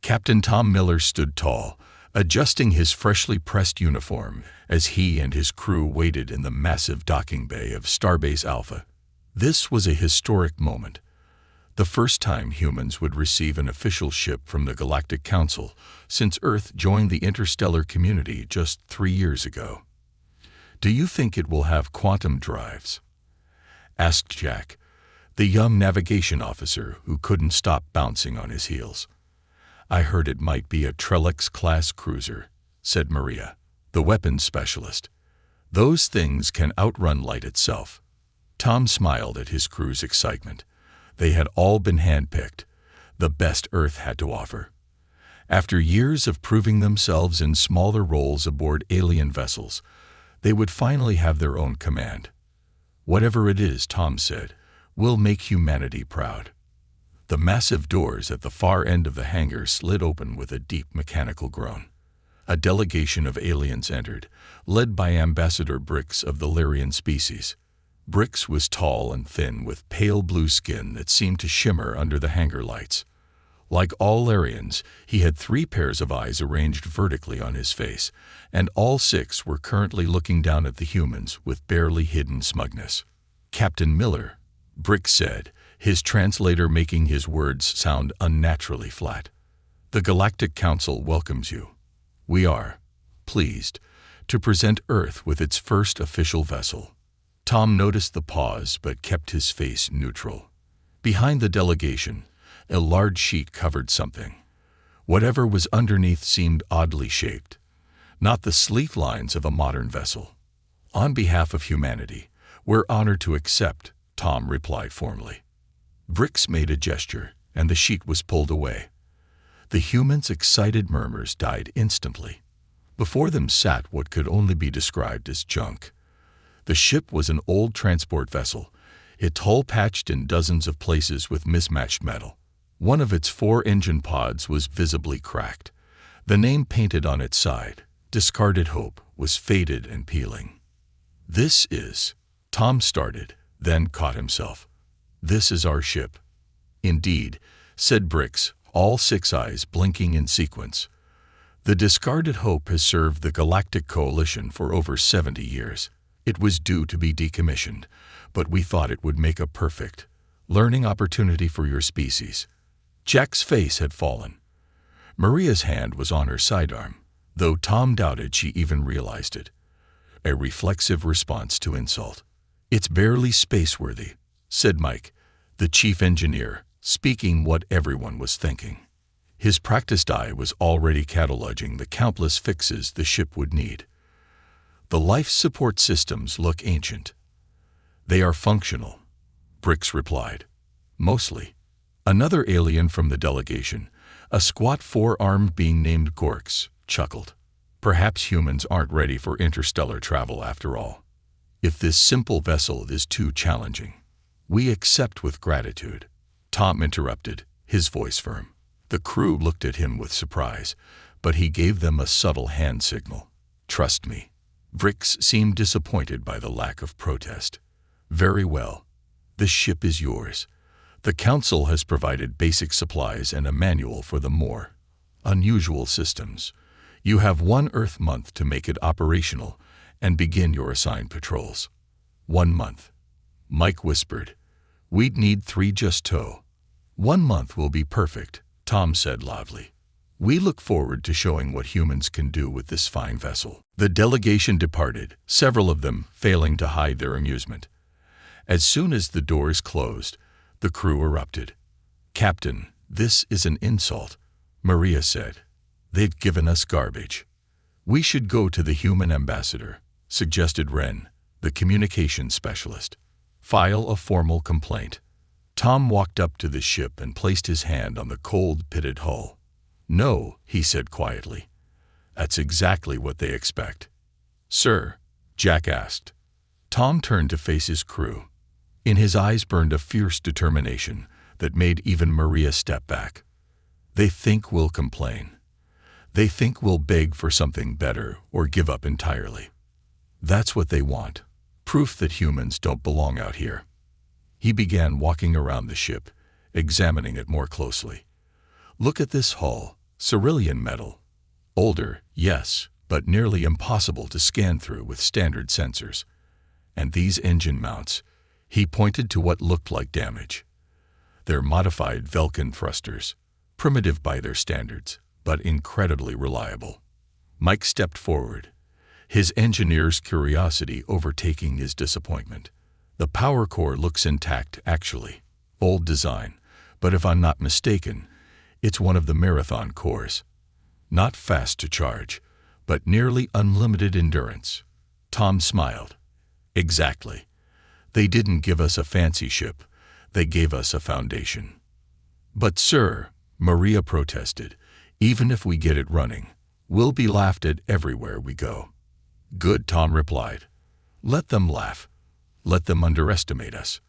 Captain Tom Miller stood tall, adjusting his freshly pressed uniform as he and his crew waited in the massive docking bay of Starbase Alpha. This was a historic moment. The first time humans would receive an official ship from the Galactic Council since Earth joined the interstellar community just 3 years ago. "Do you think it will have quantum drives?" asked Jack, the young navigation officer who couldn't stop bouncing on his heels. "I heard it might be a Trellix-class cruiser," said Maria, the weapons specialist. "Those things can outrun light itself." Tom smiled at his crew's excitement. They had all been handpicked, the best Earth had to offer. After years of proving themselves in smaller roles aboard alien vessels, they would finally have their own command. "Whatever it is," Tom said, "we'll make humanity proud." The massive doors at the far end of the hangar slid open with a deep mechanical groan. A delegation of aliens entered, led by Ambassador Brix of the Lyrian species. Brix was tall and thin with pale blue skin that seemed to shimmer under the hangar lights. Like all Lyrians, he had 3 pairs of eyes arranged vertically on his face, and all 6 were currently looking down at the humans with barely hidden smugness. "Captain Miller," Brix said, his translator making his words sound unnaturally flat. "The Galactic Council welcomes you. We are pleased to present Earth with its first official vessel." Tom noticed the pause but kept his face neutral. Behind the delegation, a large sheet covered something. Whatever was underneath seemed oddly shaped, not the sleek lines of a modern vessel. "On behalf of humanity, we're honored to accept," Tom replied formally. Brix made a gesture, and the sheet was pulled away. The humans' excited murmurs died instantly. Before them sat what could only be described as junk. The ship was an old transport vessel, its hull patched in dozens of places with mismatched metal. One of its 4 engine pods was visibly cracked. The name painted on its side, Discarded Hope, was faded and peeling. "This is," Tom started, then caught himself. "This is our ship." "Indeed," said Brix, all 6 eyes blinking in sequence. "The Discarded Hope has served the Galactic Coalition for over 70 years. It was due to be decommissioned, but we thought it would make a perfect learning opportunity for your species." Jack's face had fallen. Maria's hand was on her sidearm, though Tom doubted she even realized it. A reflexive response to insult. "It's barely space-worthy," said Mike, the chief engineer, speaking what everyone was thinking. His practiced eye was already cataloging the countless fixes the ship would need. "The life support systems look ancient." "They are functional," Brix replied. "Mostly." Another alien from the delegation, a squat 4-armed being named Gorks, chuckled. "Perhaps humans aren't ready for interstellar travel after all. If this simple vessel is too challenging, we accept with gratitude." Tom interrupted, his voice firm. The crew looked at him with surprise, but he gave them a subtle hand signal. "Trust me." Brix seemed disappointed by the lack of protest. "Very well. The ship is yours. The Council has provided basic supplies and a manual for the more unusual systems. You have 1 Earth month to make it operational and begin your assigned patrols." "1 month," Mike whispered. "We'd need 3 just to." "1 month will be perfect," Tom said loudly. "We look forward to showing what humans can do with this fine vessel." The delegation departed, several of them failing to hide their amusement. As soon as the doors closed, the crew erupted. "Captain, this is an insult," Maria said. "They've given us garbage." "We should go to the human ambassador," suggested Ren, the communications specialist. "File a formal complaint." Tom walked up to the ship and placed his hand on the cold, pitted hull. "No," he said quietly. "That's exactly what they expect." "Sir?" Jack asked. Tom turned to face his crew. In his eyes burned a fierce determination that made even Maria step back. "They think we'll complain. They think we'll beg for something better or give up entirely. That's what they want. Proof that humans don't belong out here." He began walking around the ship, examining it more closely. "Look at this hull. Cerulean metal. Older, yes, but nearly impossible to scan through with standard sensors. And these engine mounts, he pointed to what looked like damage. They're modified Vulcan thrusters, primitive by their standards, but incredibly reliable. Mike stepped forward, his engineer's curiosity overtaking his disappointment. The power core looks intact, actually. Old design, but if I'm not mistaken, it's one of the marathon cores. Not fast to charge, but nearly unlimited endurance. Tom smiled. Exactly. They didn't give us a fancy ship, they gave us a foundation. But sir, Maria protested, even if we get it running, we'll be laughed at everywhere we go. Good, Tom replied. Let them laugh. Let them underestimate us.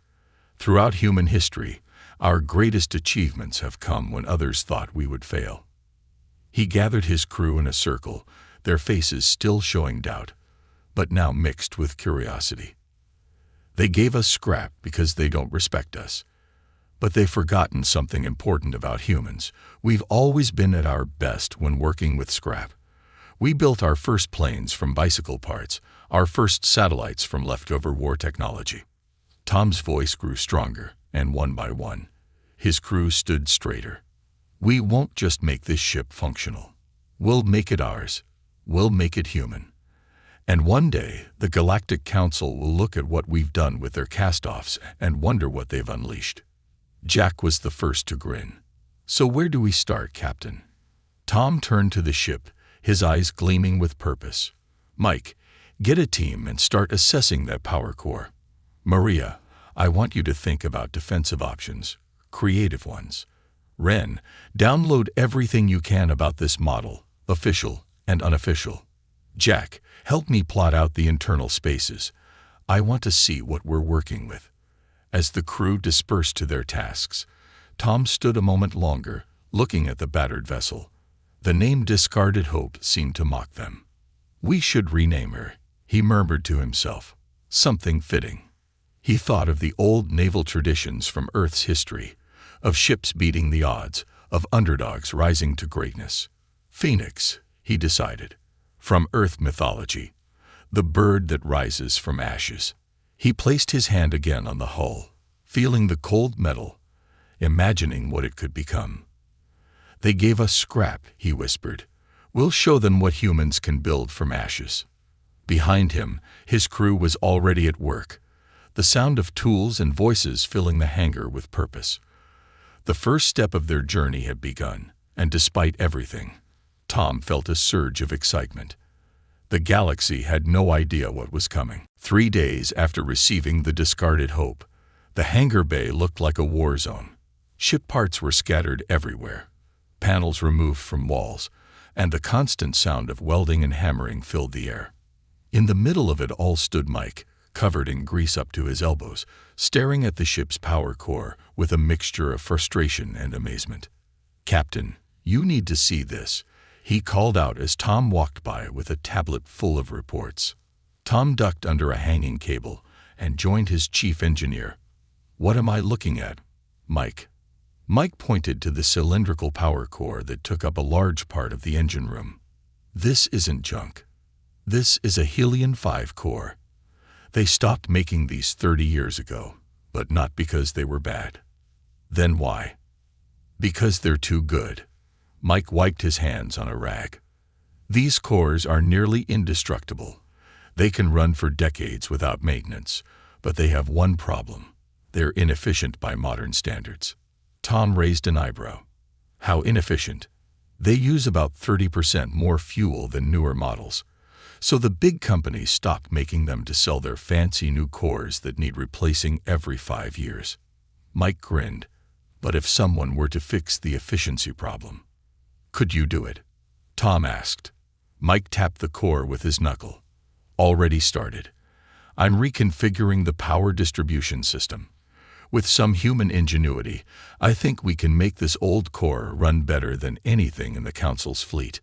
Throughout human history, our greatest achievements have come when others thought we would fail. He gathered his crew in a circle, their faces still showing doubt, but now mixed with curiosity. They gave us scrap because they don't respect us. But they've forgotten something important about humans. We've always been at our best when working with scrap. We built our first planes from bicycle parts, our first satellites from leftover war technology. Tom's voice grew stronger, and one by one, his crew stood straighter. We won't just make this ship functional. We'll make it ours. We'll make it human. And one day, the Galactic Council will look at what we've done with their cast-offs and wonder what they've unleashed. Jack was the first to grin. So where do we start, Captain? Tom turned to the ship, his eyes gleaming with purpose. Mike, get a team and start assessing that power core. Maria, I want you to think about defensive options, creative ones. Ren, download everything you can about this model, official and unofficial. Jack, help me plot out the internal spaces. I want to see what we're working with. As the crew dispersed to their tasks, Tom stood a moment longer, looking at the battered vessel. The name Discarded Hope seemed to mock them. We should rename her, he murmured to himself. Something fitting. He thought of the old naval traditions from Earth's history, of ships beating the odds, of underdogs rising to greatness. Phoenix, he decided. From Earth mythology, the bird that rises from ashes. He placed his hand again on the hull, feeling the cold metal, imagining what it could become. They gave us scrap, he whispered. We'll show them what humans can build from ashes. Behind him, his crew was already at work, the sound of tools and voices filling the hangar with purpose. The first step of their journey had begun, and despite everything, Tom felt a surge of excitement. The galaxy had no idea what was coming. 3 days after receiving the Discarded Hope, the hangar bay looked like a war zone. Ship parts were scattered everywhere, panels removed from walls, and the constant sound of welding and hammering filled the air. In the middle of it all stood Mike, covered in grease up to his elbows, staring at the ship's power core with a mixture of frustration and amazement. Captain, you need to see this, he called out as Tom walked by with a tablet full of reports. Tom ducked under a hanging cable and joined his chief engineer. What am I looking at, Mike? Mike pointed to the cylindrical power core that took up a large part of the engine room. This isn't junk. This is a Helion-5 core. They stopped making these 30 years ago, but not because they were bad. Then why? Because they're too good. Mike wiped his hands on a rag. These cores are nearly indestructible. They can run for decades without maintenance, but they have one problem. They're inefficient by modern standards. Tom raised an eyebrow. How inefficient? They use about 30% more fuel than newer models. So the big companies stopped making them to sell their fancy new cores that need replacing every 5 years. Mike grinned. But if someone were to fix the efficiency problem, could you do it? Tom asked. Mike tapped the core with his knuckle. Already started. I'm reconfiguring the power distribution system. With some human ingenuity, I think we can make this old core run better than anything in the Council's fleet.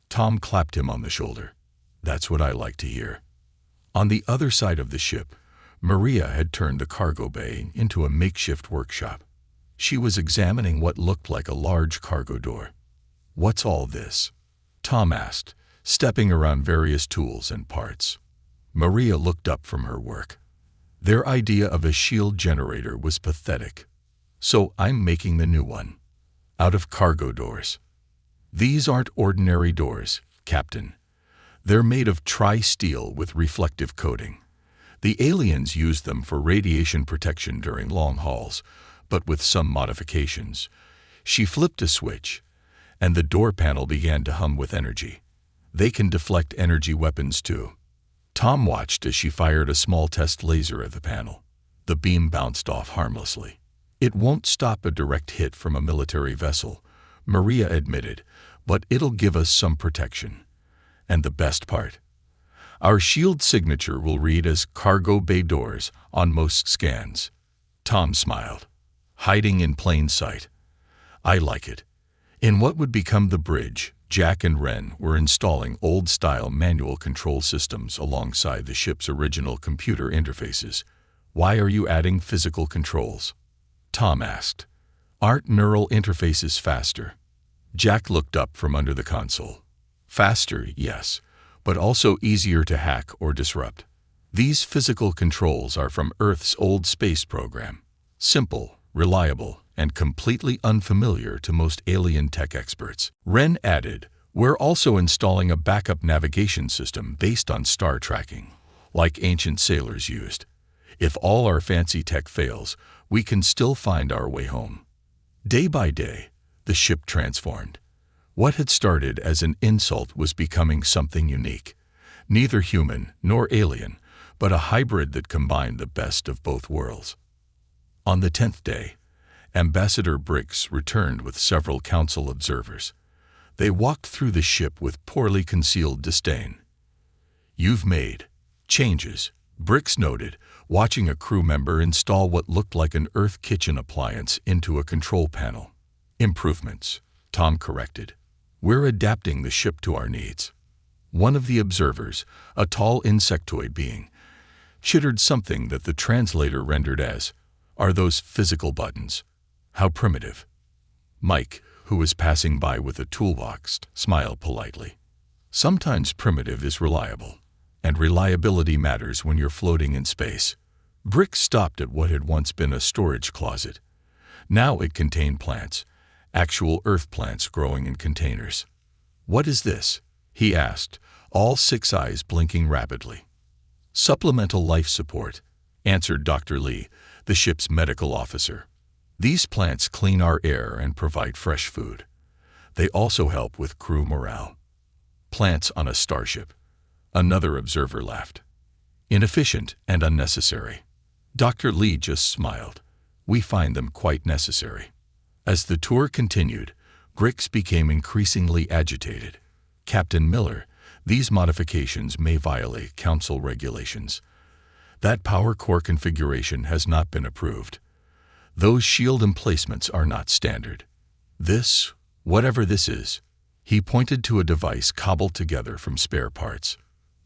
Tom clapped him on the shoulder. That's what I like to hear. On the other side of the ship, Maria had turned the cargo bay into a makeshift workshop. She was examining what looked like a large cargo door. "What's all this?" Tom asked, stepping around various tools and parts. Maria looked up from her work. Their idea of a shield generator was pathetic. "So I'm making the new one. Out of cargo doors." "These aren't ordinary doors, Captain. They're made of tri-steel with reflective coating. The aliens used them for radiation protection during long hauls, but with some modifications." She flipped a switch, and the door panel began to hum with energy. "They can deflect energy weapons too." Tom watched as she fired a small test laser at the panel. The beam bounced off harmlessly. "It won't stop a direct hit from a military vessel," Maria admitted, "but it'll give us some protection. And the best part? Our shield signature will read as cargo bay doors on most scans." Tom smiled. "Hiding in plain sight. I like it." In what would become the bridge, Jack and Ren were installing old-style manual control systems alongside the ship's original computer interfaces. "Why are you adding physical controls?" Tom asked. "Aren't neural interfaces faster?" Jack looked up from under the console. "Faster, yes, but also easier to hack or disrupt. These physical controls are from Earth's old space program. Simple, reliable, and completely unfamiliar to most alien tech experts." Ren added, "We're also installing a backup navigation system based on star tracking, like ancient sailors used. If all our fancy tech fails, we can still find our way home." Day by day, the ship transformed. What had started as an insult was becoming something unique. Neither human nor alien, but a hybrid that combined the best of both worlds. On the 10th day, Ambassador Brix returned with several council observers. They walked through the ship with poorly concealed disdain. "You've made changes," Brix noted, watching a crew member install what looked like an Earth kitchen appliance into a control panel. "Improvements," Tom corrected. "We're adapting the ship to our needs." One of the observers, a tall insectoid being, chittered something that the translator rendered as, "Are those physical buttons? How primitive." Mike, who was passing by with a toolbox, smiled politely. "Sometimes primitive is reliable, and reliability matters when you're floating in space." Brick stopped at what had once been a storage closet. Now it contained plants, actual Earth plants growing in containers. "What is this?" he asked, all 6 eyes blinking rapidly. "Supplemental life support," answered Dr. Lee, the ship's medical officer. "These plants clean our air and provide fresh food. They also help with crew morale." "Plants on a starship," another observer laughed. "Inefficient and unnecessary." Dr. Lee just smiled. "We find them quite necessary." As the tour continued, Grix became increasingly agitated. "Captain Miller, these modifications may violate council regulations. That power core configuration has not been approved. Those shield emplacements are not standard. This, whatever this is," he pointed to a device cobbled together from spare parts.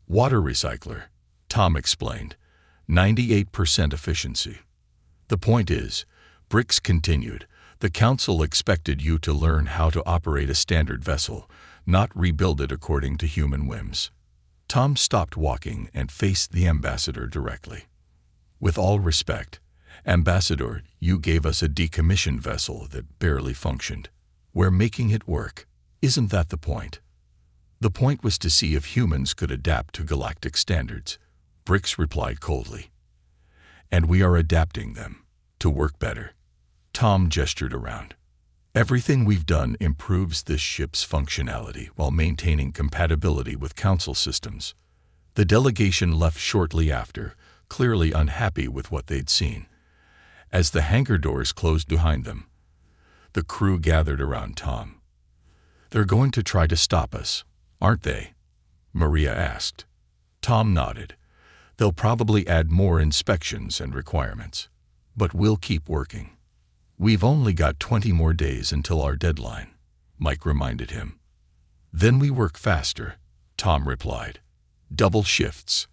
"Water recycler," Tom explained. 98% efficiency. "The point is," Brix continued, "the council expected you to learn how to operate a standard vessel, not rebuild it according to human whims." Tom stopped walking and faced the ambassador directly. "With all respect, Ambassador, you gave us a decommissioned vessel that barely functioned. We're making it work. Isn't that the point?" "The point was to see if humans could adapt to galactic standards," Brix replied coldly. "And we are adapting them to work better." Tom gestured around. "Everything we've done improves this ship's functionality while maintaining compatibility with council systems." The delegation left shortly after, clearly unhappy with what they'd seen. As the hangar doors closed behind them, the crew gathered around Tom. "They're going to try to stop us, aren't they?" Maria asked. Tom nodded. "They'll probably add more inspections and requirements. But we'll keep working." "We've only got 20 more days until our deadline," Mike reminded him. "Then we work faster," Tom replied. "Double shifts.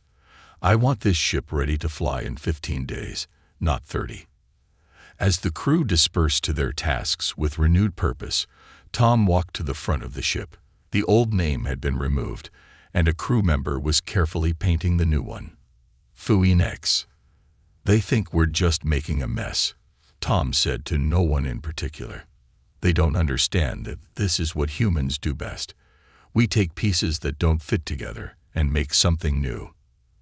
I want this ship ready to fly in 15 days, not 30. As the crew dispersed to their tasks with renewed purpose, Tom walked to the front of the ship. The old name had been removed, and a crew member was carefully painting the new one. Phoenix. They think we're just making a mess, Tom said to no one in particular. They don't understand that this is what humans do best. We take pieces that don't fit together and make something new.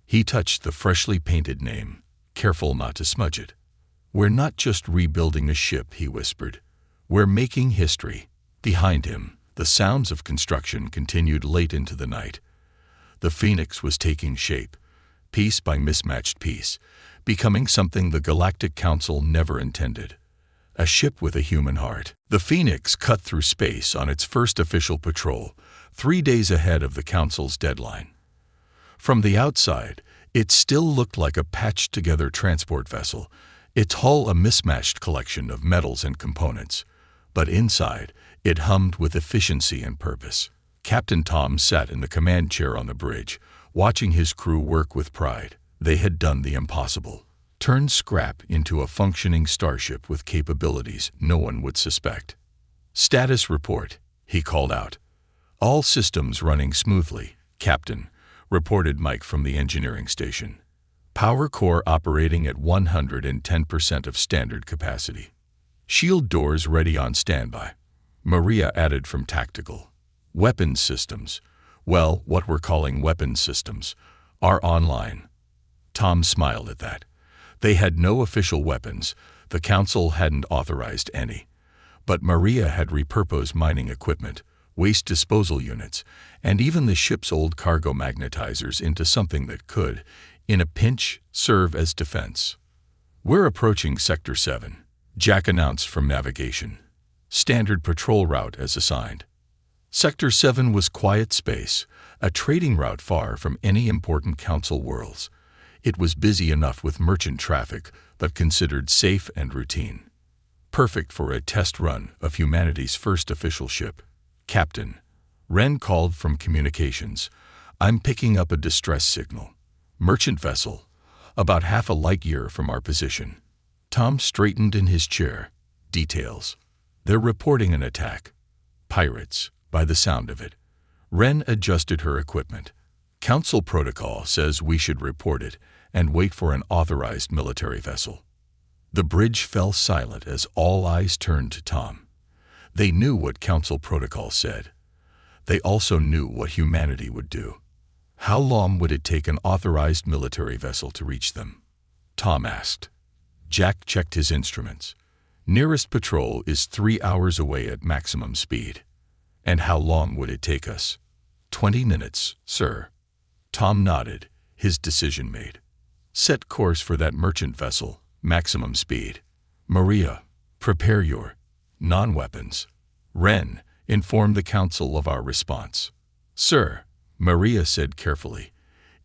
He touched the freshly painted name, careful not to smudge it. We're not just rebuilding a ship, he whispered. We're making history. Behind him, the sounds of construction continued late into the night. The Phoenix was taking shape, piece by mismatched piece, becoming something the Galactic Council never intended. A ship with a human heart. The Phoenix cut through space on its first official patrol, 3 days ahead of the Council's deadline. From the outside, it still looked like a patched-together transport vessel, its hull a mismatched collection of metals and components. But inside, it hummed with efficiency and purpose. Captain Tom sat in the command chair on the bridge, watching his crew work with pride. They had done the impossible. Turned scrap into a functioning starship with capabilities no one would suspect. "Status report," he called out. "All systems running smoothly, Captain," reported Mike from the engineering station. "Power core operating at 110% of standard capacity. Shield doors ready on standby," Maria added from tactical. "Weapons systems, well, what we're calling weapons systems, are online." Tom smiled at that. They had no official weapons, the Council hadn't authorized any. But Maria had repurposed mining equipment, waste disposal units, and even the ship's old cargo magnetizers into something that could, in a pinch, serve as defense. "We're approaching Sector 7, Jack announced from navigation. "Standard patrol route as assigned." Sector 7 was quiet space, a trading route far from any important Council worlds. It was busy enough with merchant traffic, but considered safe and routine. Perfect for a test run of humanity's first official ship. "Captain," Wren called from communications, "I'm picking up a distress signal. Merchant vessel, about half a light year from our position." Tom straightened in his chair. "Details." "They're reporting an attack. Pirates, by the sound of it." Wren adjusted her equipment. "Council protocol says we should report it and wait for an authorized military vessel." The bridge fell silent as all eyes turned to Tom. They knew what Council protocol said. They also knew what humanity would do. How long would it take an authorized military vessel to reach them? Tom asked. Jack checked his instruments. "Nearest patrol is 3 hours away at maximum speed." "And how long would it take us?" 20 minutes, sir." Tom nodded, his decision made. "Set course for that merchant vessel, maximum speed. Maria, prepare your non-weapons. Wren, inform the Council of our response." "Sir," Maria said carefully,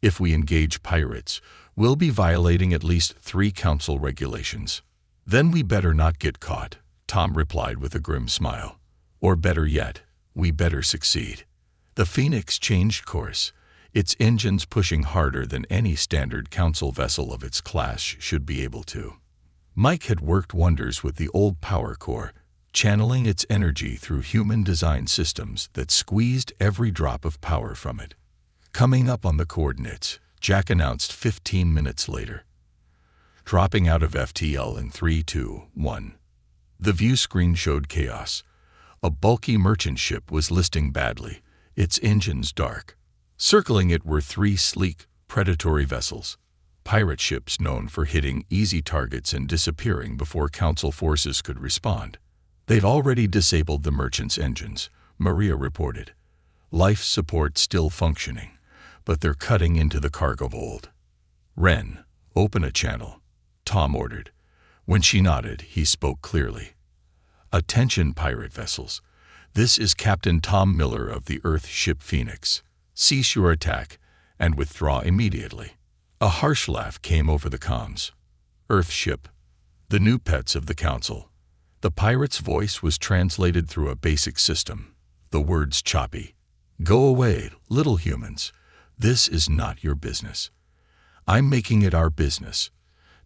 "if we engage pirates, we'll be violating at least 3 Council regulations." "Then we better not get caught," Tom replied with a grim smile. "Or better yet, we better succeed." The Phoenix changed course, its engines pushing harder than any standard Council vessel of its class should be able to. Mike had worked wonders with the old power core, channeling its energy through human-designed systems that squeezed every drop of power from it. "Coming up on the coordinates," Jack announced 15 minutes later. "Dropping out of FTL in 3, 2, 1. The view screen showed chaos. A bulky merchant ship was listing badly, its engines dark. Circling it were 3 sleek, predatory vessels. Pirate ships known for hitting easy targets and disappearing before Council forces could respond. "They've already disabled the merchant's engines," Maria reported. "Life support still functioning, but they're cutting into the cargo hold." "Wren, open a channel," Tom ordered. When she nodded, he spoke clearly. "Attention, pirate vessels. This is Captain Tom Miller of the Earth ship Phoenix. Cease your attack and withdraw immediately." A harsh laugh came over the comms. "Earth ship, the new pets of the Council." The pirate's voice was translated through a basic system, the words choppy. "Go away, little humans. This is not your business." "I'm making it our business,"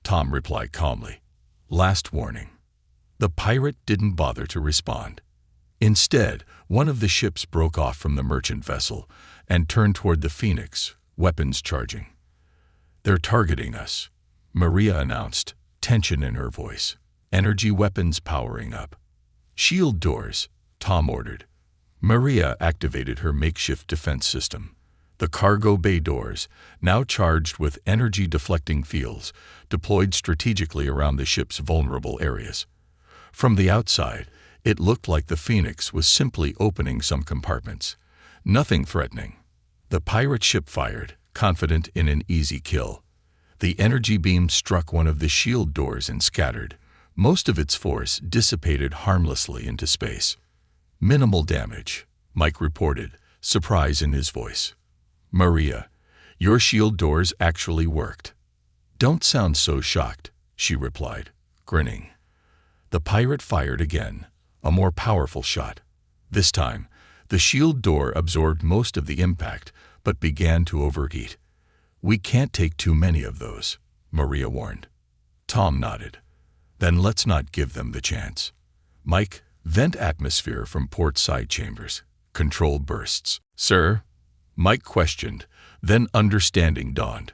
Tom replied calmly. "Last warning." The pirate didn't bother to respond. Instead, one of the ships broke off from the merchant vessel and turned toward the Phoenix, weapons charging. "They're targeting us," Maria announced, tension in her voice. "Energy weapons powering up." "Shield doors," Tom ordered. Maria activated her makeshift defense system. The cargo bay doors, now charged with energy-deflecting fields, deployed strategically around the ship's vulnerable areas. From the outside, it looked like the Phoenix was simply opening some compartments. Nothing threatening. The pirate ship fired, confident in an easy kill. The energy beam struck one of the shield doors and scattered. Most of its force dissipated harmlessly into space. "Minimal damage," Mike reported, surprise in his voice. "Maria, your shield doors actually worked." "Don't sound so shocked," she replied, grinning. The pirate fired again, a more powerful shot. This time, the shield door absorbed most of the impact, but began to overheat. "We can't take too many of those," Maria warned. Tom nodded. "Then let's not give them the chance." "Mike, vent atmosphere from port side chambers. Controlled bursts." "Sir?" Mike questioned, then understanding dawned.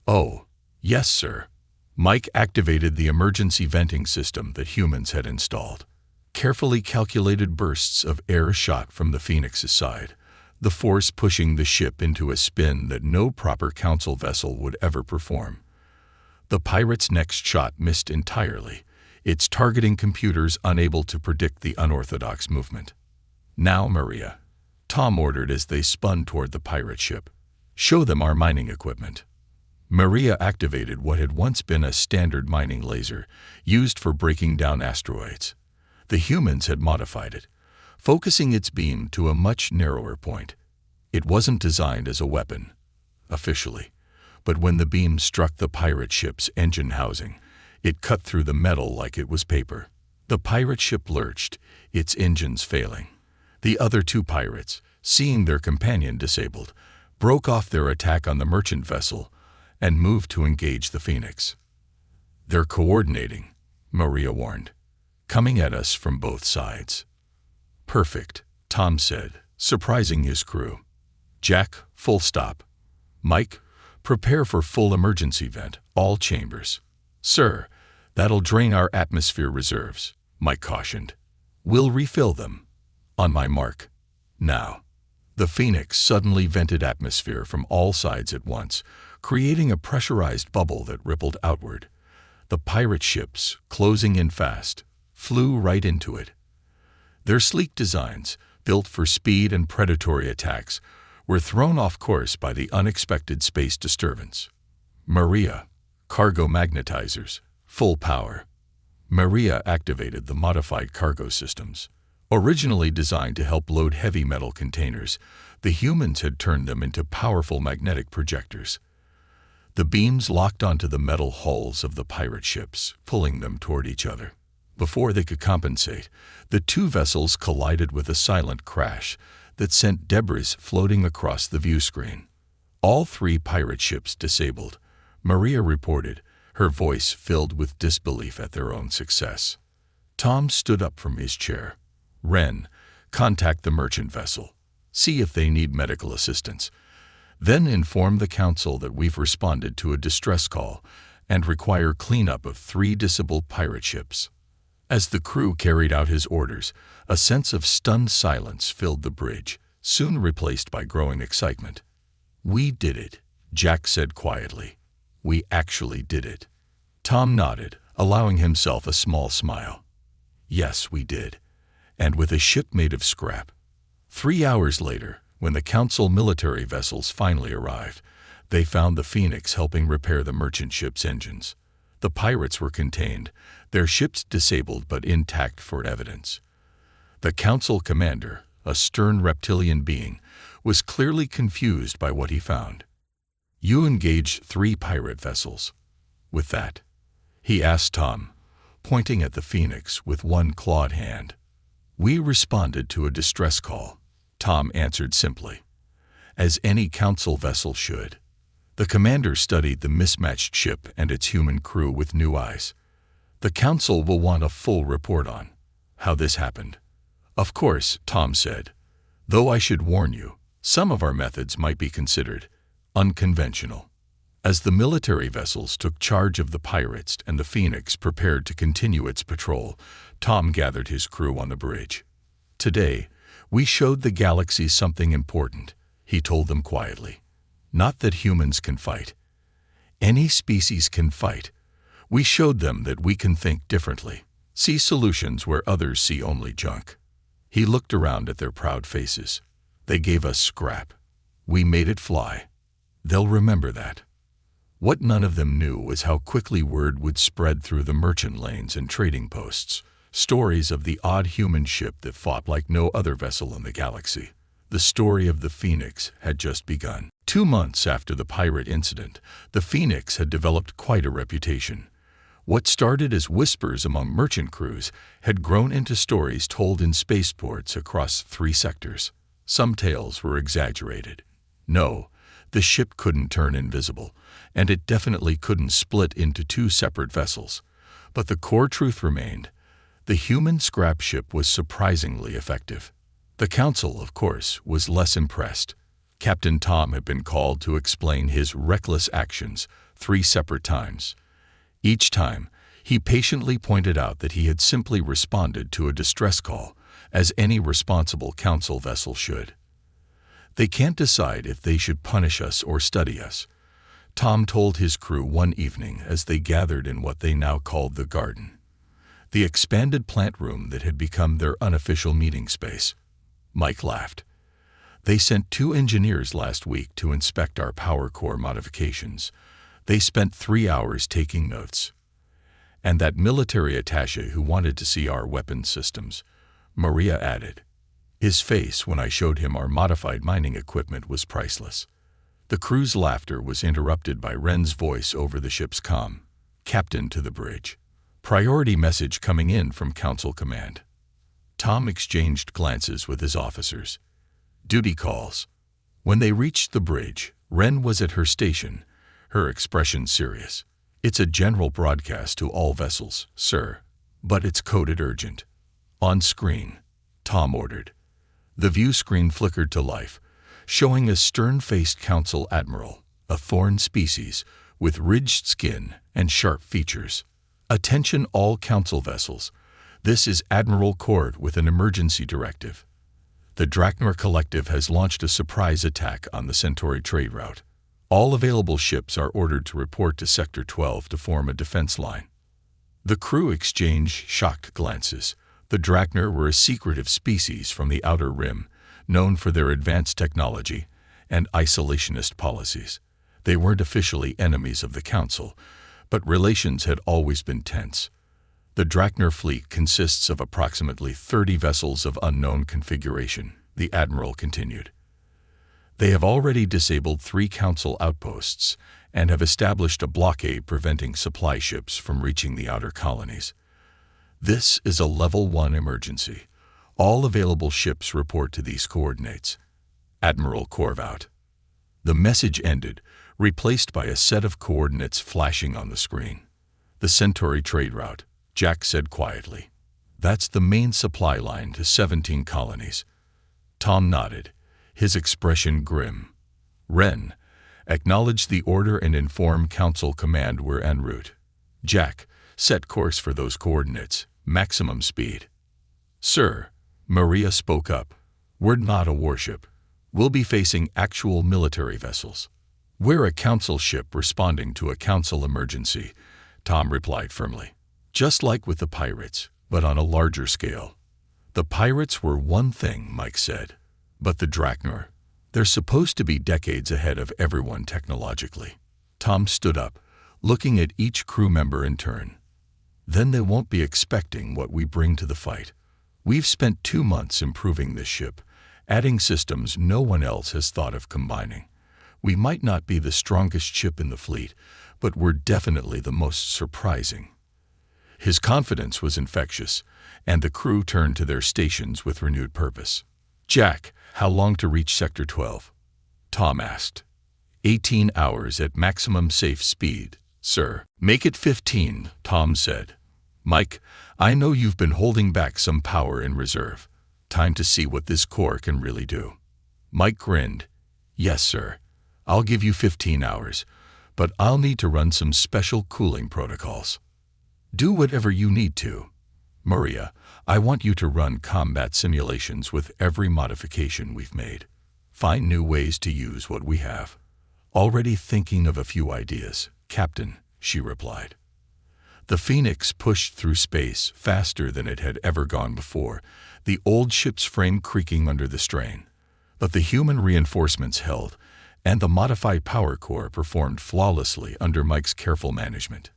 "Oh, yes, sir." Mike activated the emergency venting system that humans had installed. Carefully calculated bursts of air shot from the Phoenix's side, the force pushing the ship into a spin that no proper council vessel would ever perform. The pirate's next shot missed entirely, its targeting computers unable to predict the unorthodox movement. "Now, Maria," Tom ordered as they spun toward the pirate ship. "Show them our mining equipment." Maria activated what had once been a standard mining laser, used for breaking down asteroids. The humans had modified it, focusing its beam to a much narrower point. It wasn't designed as a weapon, officially, but when the beam struck the pirate ship's engine housing, it cut through the metal like it was paper. The pirate ship lurched, its engines failing. The other two pirates, seeing their companion disabled, broke off their attack on the merchant vessel and moved to engage the Phoenix. "They're coordinating," Maria warned, "coming at us from both sides." "Perfect," Tom said, surprising his crew. "Jack, full stop. Mike, prepare for full emergency vent, all chambers." "Sir, that'll drain our atmosphere reserves," Mike cautioned. "We'll refill them." "On my mark. Now." The Phoenix suddenly vented atmosphere from all sides at once, creating a pressurized bubble that rippled outward. The pirate ships, closing in fast, flew right into it. Their sleek designs, built for speed and predatory attacks, were thrown off course by the unexpected space disturbance. "Maria, cargo magnetizers, full power." Maria activated the modified cargo systems. Originally designed to help load heavy metal containers, the humans had turned them into powerful magnetic projectors. The beams locked onto the metal hulls of the pirate ships, pulling them toward each other. Before they could compensate, the two vessels collided with a silent crash that sent debris floating across the view screen. All three pirate ships disabled, Maria reported, her voice filled with disbelief at their own success. Tom stood up from his chair. "Ren, contact the merchant vessel. See if they need medical assistance. Then inform the council that we've responded to a distress call and require cleanup of 3 disabled pirate ships." As the crew carried out his orders, a sense of stunned silence filled the bridge, soon replaced by growing excitement. "We did it," Jack said quietly. "We actually did it." Tom nodded, allowing himself a small smile. "Yes, we did. And with a ship made of scrap." 3 hours later, when the council military vessels finally arrived, they found the Phoenix helping repair the merchant ship's engines. The pirates were contained, their ships disabled but intact for evidence. The council commander, a stern reptilian being, was clearly confused by what he found. "You engaged 3 pirate vessels. With that?" he asked Tom, pointing at the Phoenix with one clawed hand. "We responded to a distress call," Tom answered simply, "as any council vessel should." The commander studied the mismatched ship and its human crew with new eyes. "The council will want a full report on how this happened. Of course, Tom said. Though I should warn you, some of our methods might be considered unconventional. As the military vessels took charge of the pirates and the Phoenix prepared to continue its patrol, Tom gathered his crew on the bridge. Today, we showed the galaxy something important, he told them quietly. Not that humans can fight. Any species can fight. We showed them that we can think differently, see solutions where others see only junk. He looked around at their proud faces. They gave us scrap. We made it fly. They'll remember that. What none of them knew was how quickly word would spread through the merchant lanes and trading posts, stories of the odd human ship that fought like no other vessel in the galaxy. The story of the Phoenix had just begun. 2 months after the pirate incident, the Phoenix had developed quite a reputation. What started as whispers among merchant crews had grown into stories told in spaceports across 3 sectors. Some tales were exaggerated. No, the ship couldn't turn invisible, and it definitely couldn't split into 2 separate vessels. But the core truth remained. The human scrap ship was surprisingly effective. The Council, of course, was less impressed. Captain Tom had been called to explain his reckless actions 3 separate times. Each time, he patiently pointed out that he had simply responded to a distress call, as any responsible Council vessel should. They can't decide if they should punish us or study us, Tom told his crew one evening as they gathered in what they now called the garden, the expanded plant room that had become their unofficial meeting space. Mike laughed. They sent 2 engineers last week to inspect our power core modifications. They spent 3 hours taking notes. And that military attaché who wanted to see our weapons systems, Maria added. His face when I showed him our modified mining equipment was priceless. The crew's laughter was interrupted by Ren's voice over the ship's comm. Captain to the bridge. Priority message coming in from Council Command. Tom exchanged glances with his officers. Duty calls. When they reached the bridge, Ren was at her station, her expression serious. It's a general broadcast to all vessels, sir, but it's coded urgent. On screen, Tom ordered. The view screen flickered to life, showing a stern-faced Council admiral, a thorn species, with ridged skin and sharp features. Attention all Council vessels. This is Admiral Cord with an emergency directive. The Drachnor Collective has launched a surprise attack on the Centauri trade route. All available ships are ordered to report to Sector 12 to form a defense line. The crew exchanged shocked glances. The Drachnor were a secretive species from the Outer Rim, known for their advanced technology and isolationist policies. They weren't officially enemies of the Council, but relations had always been tense. The Drachnor fleet consists of approximately 30 vessels of unknown configuration, the Admiral continued. They have already disabled 3 Council outposts and have established a blockade preventing supply ships from reaching the outer colonies. This is a Level 1 emergency. All available ships report to these coordinates. Admiral Corvout. The message ended, replaced by a set of coordinates flashing on the screen. The Centauri trade route, Jack said quietly. That's the main supply line to 17 colonies. Tom nodded, his expression grim. Ren, acknowledge the order and inform Council Command we're en route. Jack, set course for those coordinates, maximum speed. Sir, Maria spoke up. We're not a warship. We'll be facing actual military vessels. We're a Council ship responding to a Council emergency, Tom replied firmly. Just like with the pirates, but on a larger scale. The pirates were one thing, Mike said. But the Drachnor, they're supposed to be decades ahead of everyone technologically. Tom stood up, looking at each crew member in turn. Then they won't be expecting what we bring to the fight. We've spent 2 months improving this ship, adding systems no one else has thought of combining. We might not be the strongest ship in the fleet, but we're definitely the most surprising. His confidence was infectious, and the crew turned to their stations with renewed purpose. Jack, how long to reach Sector 12? Tom asked. 18 hours at maximum safe speed, sir. Make it 15, Tom said. Mike, I know you've been holding back some power in reserve. Time to see what this core can really do. Mike grinned. Yes, sir. I'll give you 15 hours, but I'll need to run some special cooling protocols. Do whatever you need to. Maria, I want you to run combat simulations with every modification we've made. Find new ways to use what we have. Already thinking of a few ideas, Captain, she replied. The Phoenix pushed through space faster than it had ever gone before, the old ship's frame creaking under the strain. But the human reinforcements held, and the modified power core performed flawlessly under Mike's careful management.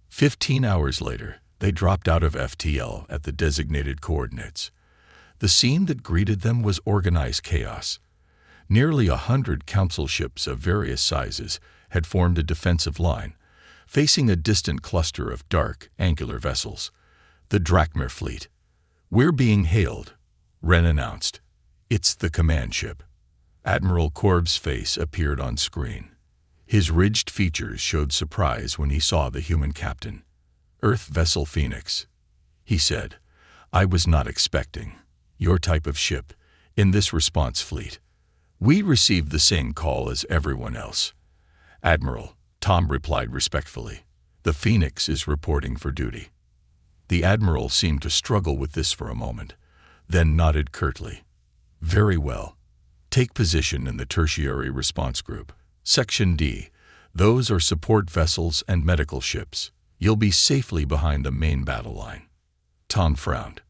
15 hours later, they dropped out of FTL at the designated coordinates. The scene that greeted them was organized chaos. Nearly 100 council ships of various sizes had formed a defensive line, facing a distant cluster of dark, angular vessels, the Drachmer fleet. We're being hailed, Wren announced. It's the command ship. Admiral Korb's face appeared on screen. His ridged features showed surprise when he saw the human captain. Earth Vessel Phoenix, he said. I was not expecting your type of ship in this response fleet. We received the same call as everyone else. Admiral, Tom replied respectfully. The Phoenix is reporting for duty. The Admiral seemed to struggle with this for a moment, then nodded curtly. Very well. Take position in the Tertiary Response Group. Section D. Those are support vessels and medical ships. You'll be safely behind the main battle line. Tom frowned.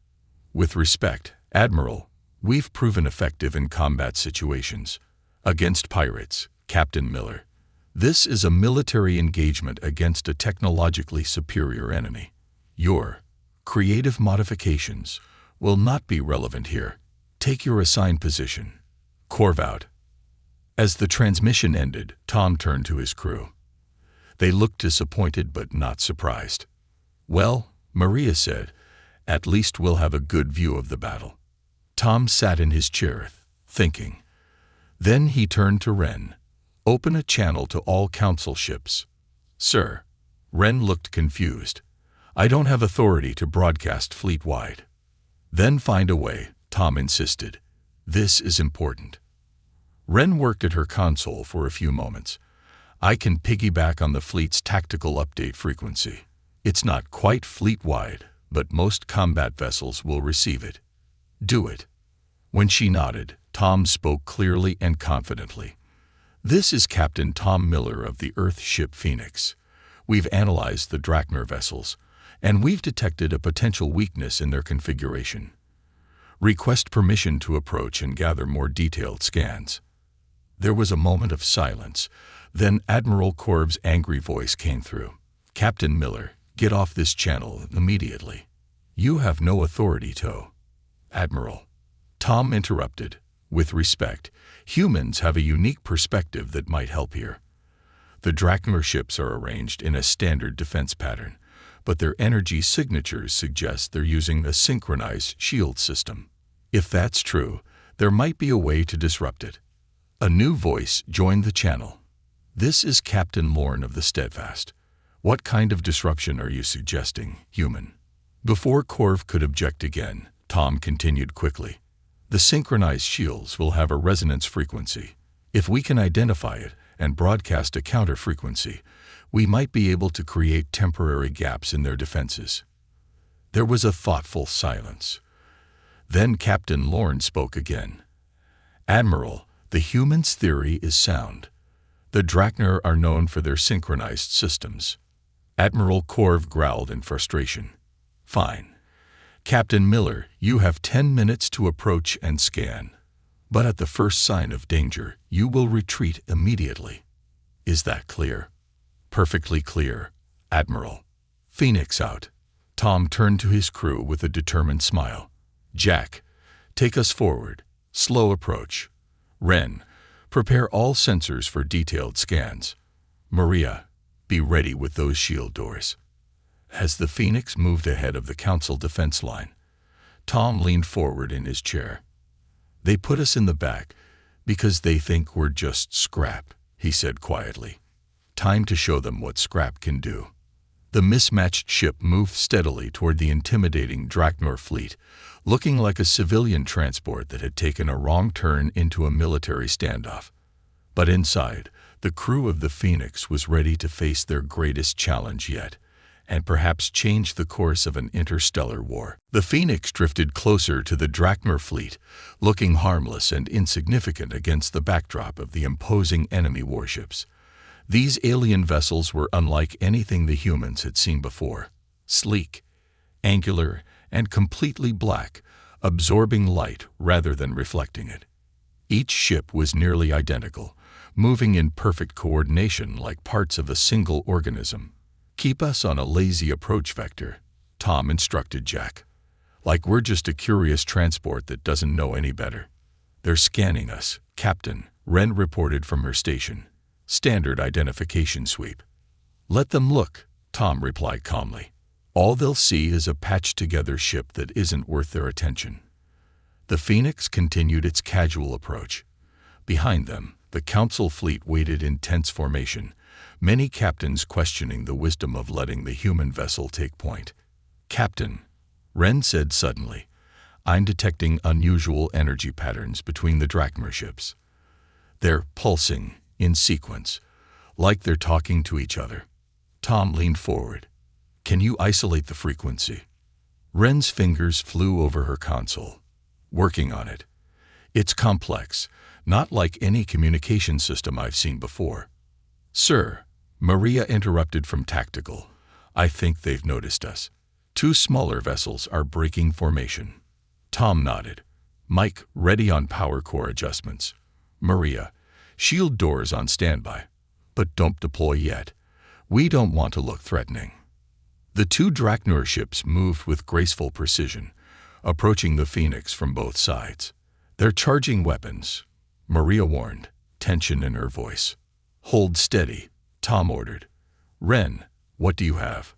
With respect, Admiral, we've proven effective in combat situations. Against pirates, Captain Miller. This is a military engagement against a technologically superior enemy. Your creative modifications will not be relevant here. Take your assigned position. Corv out. As the transmission ended, Tom turned to his crew. They looked disappointed but not surprised. Well, Maria said, at least we'll have a good view of the battle. Tom sat in his chair, thinking. Then he turned to Wren. Open a channel to all council ships. Sir. Wren looked confused. I don't have authority to broadcast fleet-wide. Then find a way, Tom insisted. This is important. Wren worked at her console for a few moments. I can piggyback on the fleet's tactical update frequency. It's not quite fleet-wide, but most combat vessels will receive it. Do it. When she nodded, Tom spoke clearly and confidently. This is Captain Tom Miller of the Earth ship Phoenix. We've analyzed the Drachmer vessels, and we've detected a potential weakness in their configuration. Request permission to approach and gather more detailed scans. There was a moment of silence. Then Admiral Korb's angry voice came through. Captain Miller, get off this channel immediately. You have no authority to. Admiral. Tom interrupted. With respect, humans have a unique perspective that might help here. The Drachmer ships are arranged in a standard defense pattern, but their energy signatures suggest they're using a synchronized shield system. If that's true, there might be a way to disrupt it. A new voice joined the channel. This is Captain Lorne of the Steadfast. What kind of disruption are you suggesting, human? Before Korv could object again, Tom continued quickly. The synchronized shields will have a resonance frequency. If we can identify it and broadcast a counter frequency, we might be able to create temporary gaps in their defenses. There was a thoughtful silence. Then Captain Lorne spoke again. Admiral, the human's theory is sound. The Drachner are known for their synchronized systems. Admiral Korv growled in frustration. Fine. Captain Miller, you have 10 minutes to approach and scan. But at the first sign of danger, you will retreat immediately. Is that clear? Perfectly clear, Admiral. Phoenix out. Tom turned to his crew with a determined smile. Jack, take us forward. Slow approach. Wren, prepare all sensors for detailed scans. Maria, be ready with those shield doors. As the Phoenix moved ahead of the Council defense line, Tom leaned forward in his chair. They put us in the back because they think we're just scrap, he said quietly. Time to show them what scrap can do. The mismatched ship moved steadily toward the intimidating Drachmer fleet, looking like a civilian transport that had taken a wrong turn into a military standoff. But inside, the crew of the Phoenix was ready to face their greatest challenge yet, and perhaps change the course of an interstellar war. The Phoenix drifted closer to the Drachmer fleet, looking harmless and insignificant against the backdrop of the imposing enemy warships. These alien vessels were unlike anything the humans had seen before. Sleek, angular, and completely black, absorbing light rather than reflecting it. Each ship was nearly identical, moving in perfect coordination like parts of a single organism. "Keep us on a lazy approach vector," Tom instructed Jack. "Like we're just a curious transport that doesn't know any better." "They're scanning us, Captain," Wren reported from her station. "Standard identification sweep." "Let them look," Tom replied calmly. "All they'll see is a patched-together ship that isn't worth their attention." The Phoenix continued its casual approach. Behind them, the Council fleet waited in tense formation, many captains questioning the wisdom of letting the human vessel take point. "Captain," Wren said suddenly, "I'm detecting unusual energy patterns between the Drachmer ships. They're pulsing in sequence, like they're talking to each other." Tom leaned forward. "Can you isolate the frequency?" Wren's fingers flew over her console. "Working on it. It's complex, not like any communication system I've seen before." "Sir," Maria interrupted from Tactical, "I think they've noticed us. 2 smaller vessels are breaking formation." Tom nodded. "Mike, ready on power core adjustments. Maria, shield doors on standby. But don't deploy yet. We don't want to look threatening." The 2 Drachmer ships moved with graceful precision, approaching the Phoenix from both sides. "They're charging weapons," Maria warned, tension in her voice. "Hold steady," Tom ordered. "Wren, what do you have?"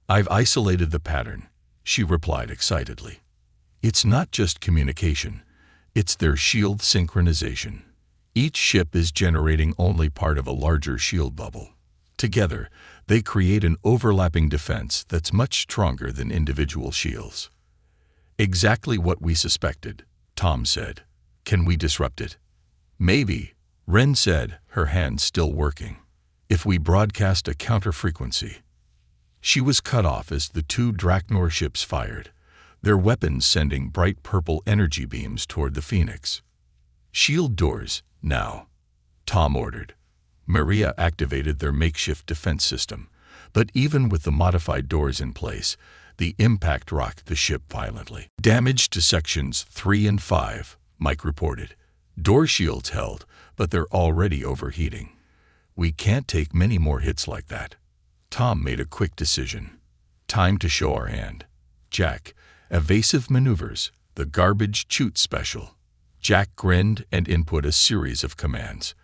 "I've isolated the pattern," she replied excitedly. "It's not just communication, it's their shield synchronization. Each ship is generating only part of a larger shield bubble. Together, they create an overlapping defense that's much stronger than individual shields." "Exactly what we suspected," Tom said. "Can we disrupt it?" "Maybe," Wren said, her hands still working. "If we broadcast a counter-frequency." She was cut off as the 2 Drachmer ships fired, their weapons sending bright purple energy beams toward the Phoenix. "Shield doors, now," Tom ordered. Maria activated their makeshift defense system, but even with the modified doors in place, the impact rocked the ship violently. "Damage to sections 3 and 5, Mike reported. "Door shields held, but they're already overheating. We can't take many more hits like that." Tom made a quick decision. "Time to show our hand. Jack, evasive maneuvers, the garbage chute special." Jack grinned and input a series of commands.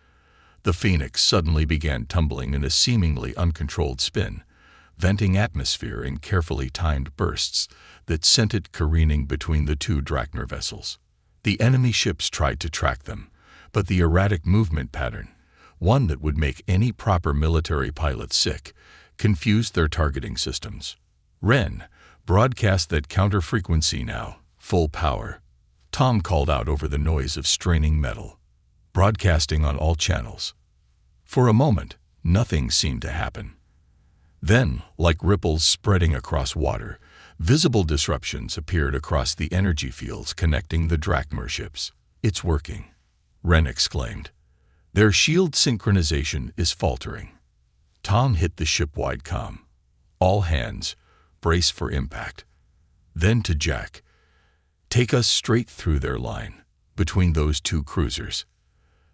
The Phoenix suddenly began tumbling in a seemingly uncontrolled spin, venting atmosphere in carefully timed bursts that sent it careening between the 2 Drachmer vessels. The enemy ships tried to track them, but the erratic movement pattern, one that would make any proper military pilot sick, confused their targeting systems. "Wren, broadcast that counter-frequency now, full power," Tom called out over the noise of straining metal. "Broadcasting on all channels." For a moment, nothing seemed to happen. Then, like ripples spreading across water, visible disruptions appeared across the energy fields connecting the Drachmer ships. "It's working," Wren exclaimed. "Their shield synchronization is faltering." Tom hit the ship-wide comm. "All hands, brace for impact." Then to Jack, "Take us straight through their line, between those 2 cruisers."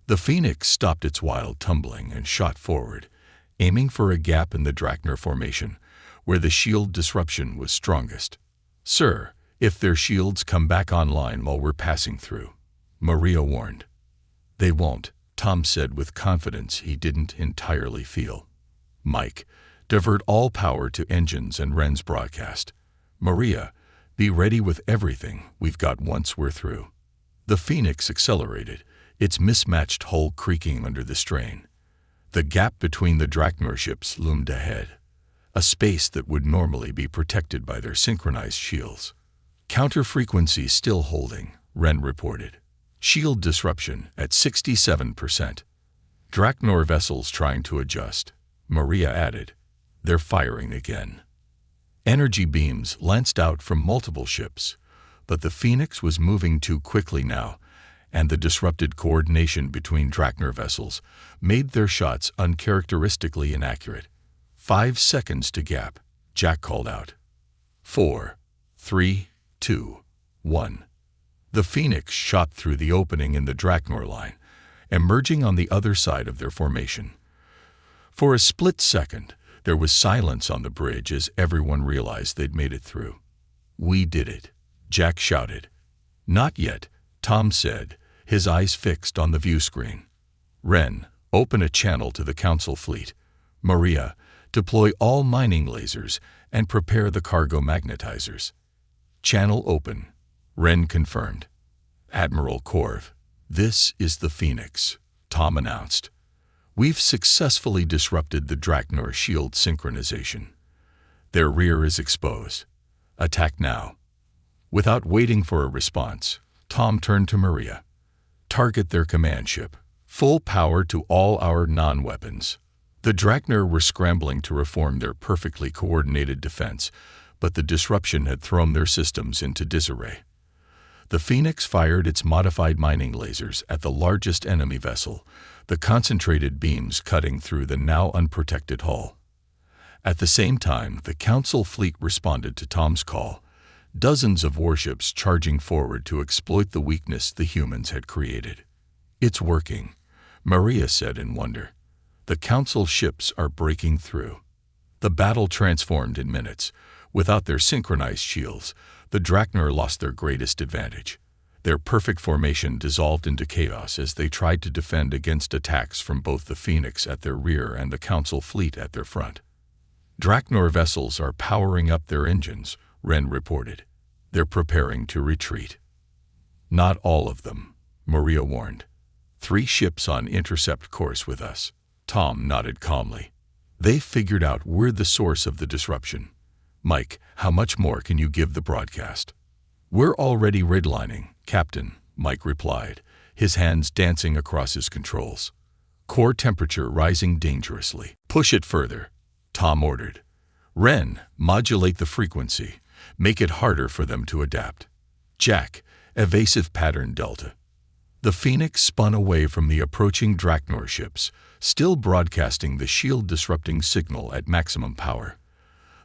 The Phoenix stopped its wild tumbling and shot forward, aiming for a gap in the Drachmer formation, where the shield disruption was strongest. "Sir, if their shields come back online while we're passing through," Maria warned. "They won't," Tom said with confidence he didn't entirely feel. "Mike, divert all power to engines and Wren's broadcast. Maria, be ready with everything we've got once we're through." The Phoenix accelerated, its mismatched hull creaking under the strain. The gap between the Drachmer ships loomed ahead, a space that would normally be protected by their synchronized shields. Counter frequency still holding, Ren reported. Shield disruption at 67%. Draknor vessels trying to adjust, Maria added. They're firing again. Energy beams lanced out from multiple ships, but the Phoenix was moving too quickly now, and the disrupted coordination between Draknor vessels made their shots uncharacteristically inaccurate. 5 seconds to gap, Jack called out. 4, 3, 2, 1. The Phoenix shot through the opening in the Draknor line, emerging on the other side of their formation. For a split second, there was silence on the bridge as everyone realized they'd made it through. "We did it," Jack shouted. "Not yet," Tom said, his eyes fixed on the view screen. "Ren, open a channel to the Council fleet. Maria, deploy all mining lasers and prepare the cargo magnetizers." "Channel open," Ren confirmed. "Admiral Korv, this is the Phoenix," Tom announced. "We've successfully disrupted the Draknor shield synchronization. Their rear is exposed. Attack now." Without waiting for a response, Tom turned to Maria. "Target their command ship. Full power to all our non-weapons." The Draknor were scrambling to reform their perfectly coordinated defense, but the disruption had thrown their systems into disarray. The Phoenix fired its modified mining lasers at the largest enemy vessel, the concentrated beams cutting through the now unprotected hull. At the same time, the Council fleet responded to Tom's call, dozens of warships charging forward to exploit the weakness the humans had created. "It's working," Maria said in wonder. "The Council ships are breaking through." The battle transformed in minutes. Without their synchronized shields, the Draknor lost their greatest advantage. Their perfect formation dissolved into chaos as they tried to defend against attacks from both the Phoenix at their rear and the Council fleet at their front. "Draknor vessels are powering up their engines," Ren reported. "They're preparing to retreat." "Not all of them," Maria warned. 3 ships on intercept course with us." Tom nodded calmly. "They figured out we're the source of the disruption. Mike, how much more can you give the broadcast?" "We're already redlining, Captain," Mike replied, his hands dancing across his controls. "Core temperature rising dangerously." "Push it further," Tom ordered. "Ren, modulate the frequency. Make it harder for them to adapt." "Jack, evasive pattern delta." The Phoenix spun away from the approaching Draknor ships, still broadcasting the shield-disrupting signal at maximum power.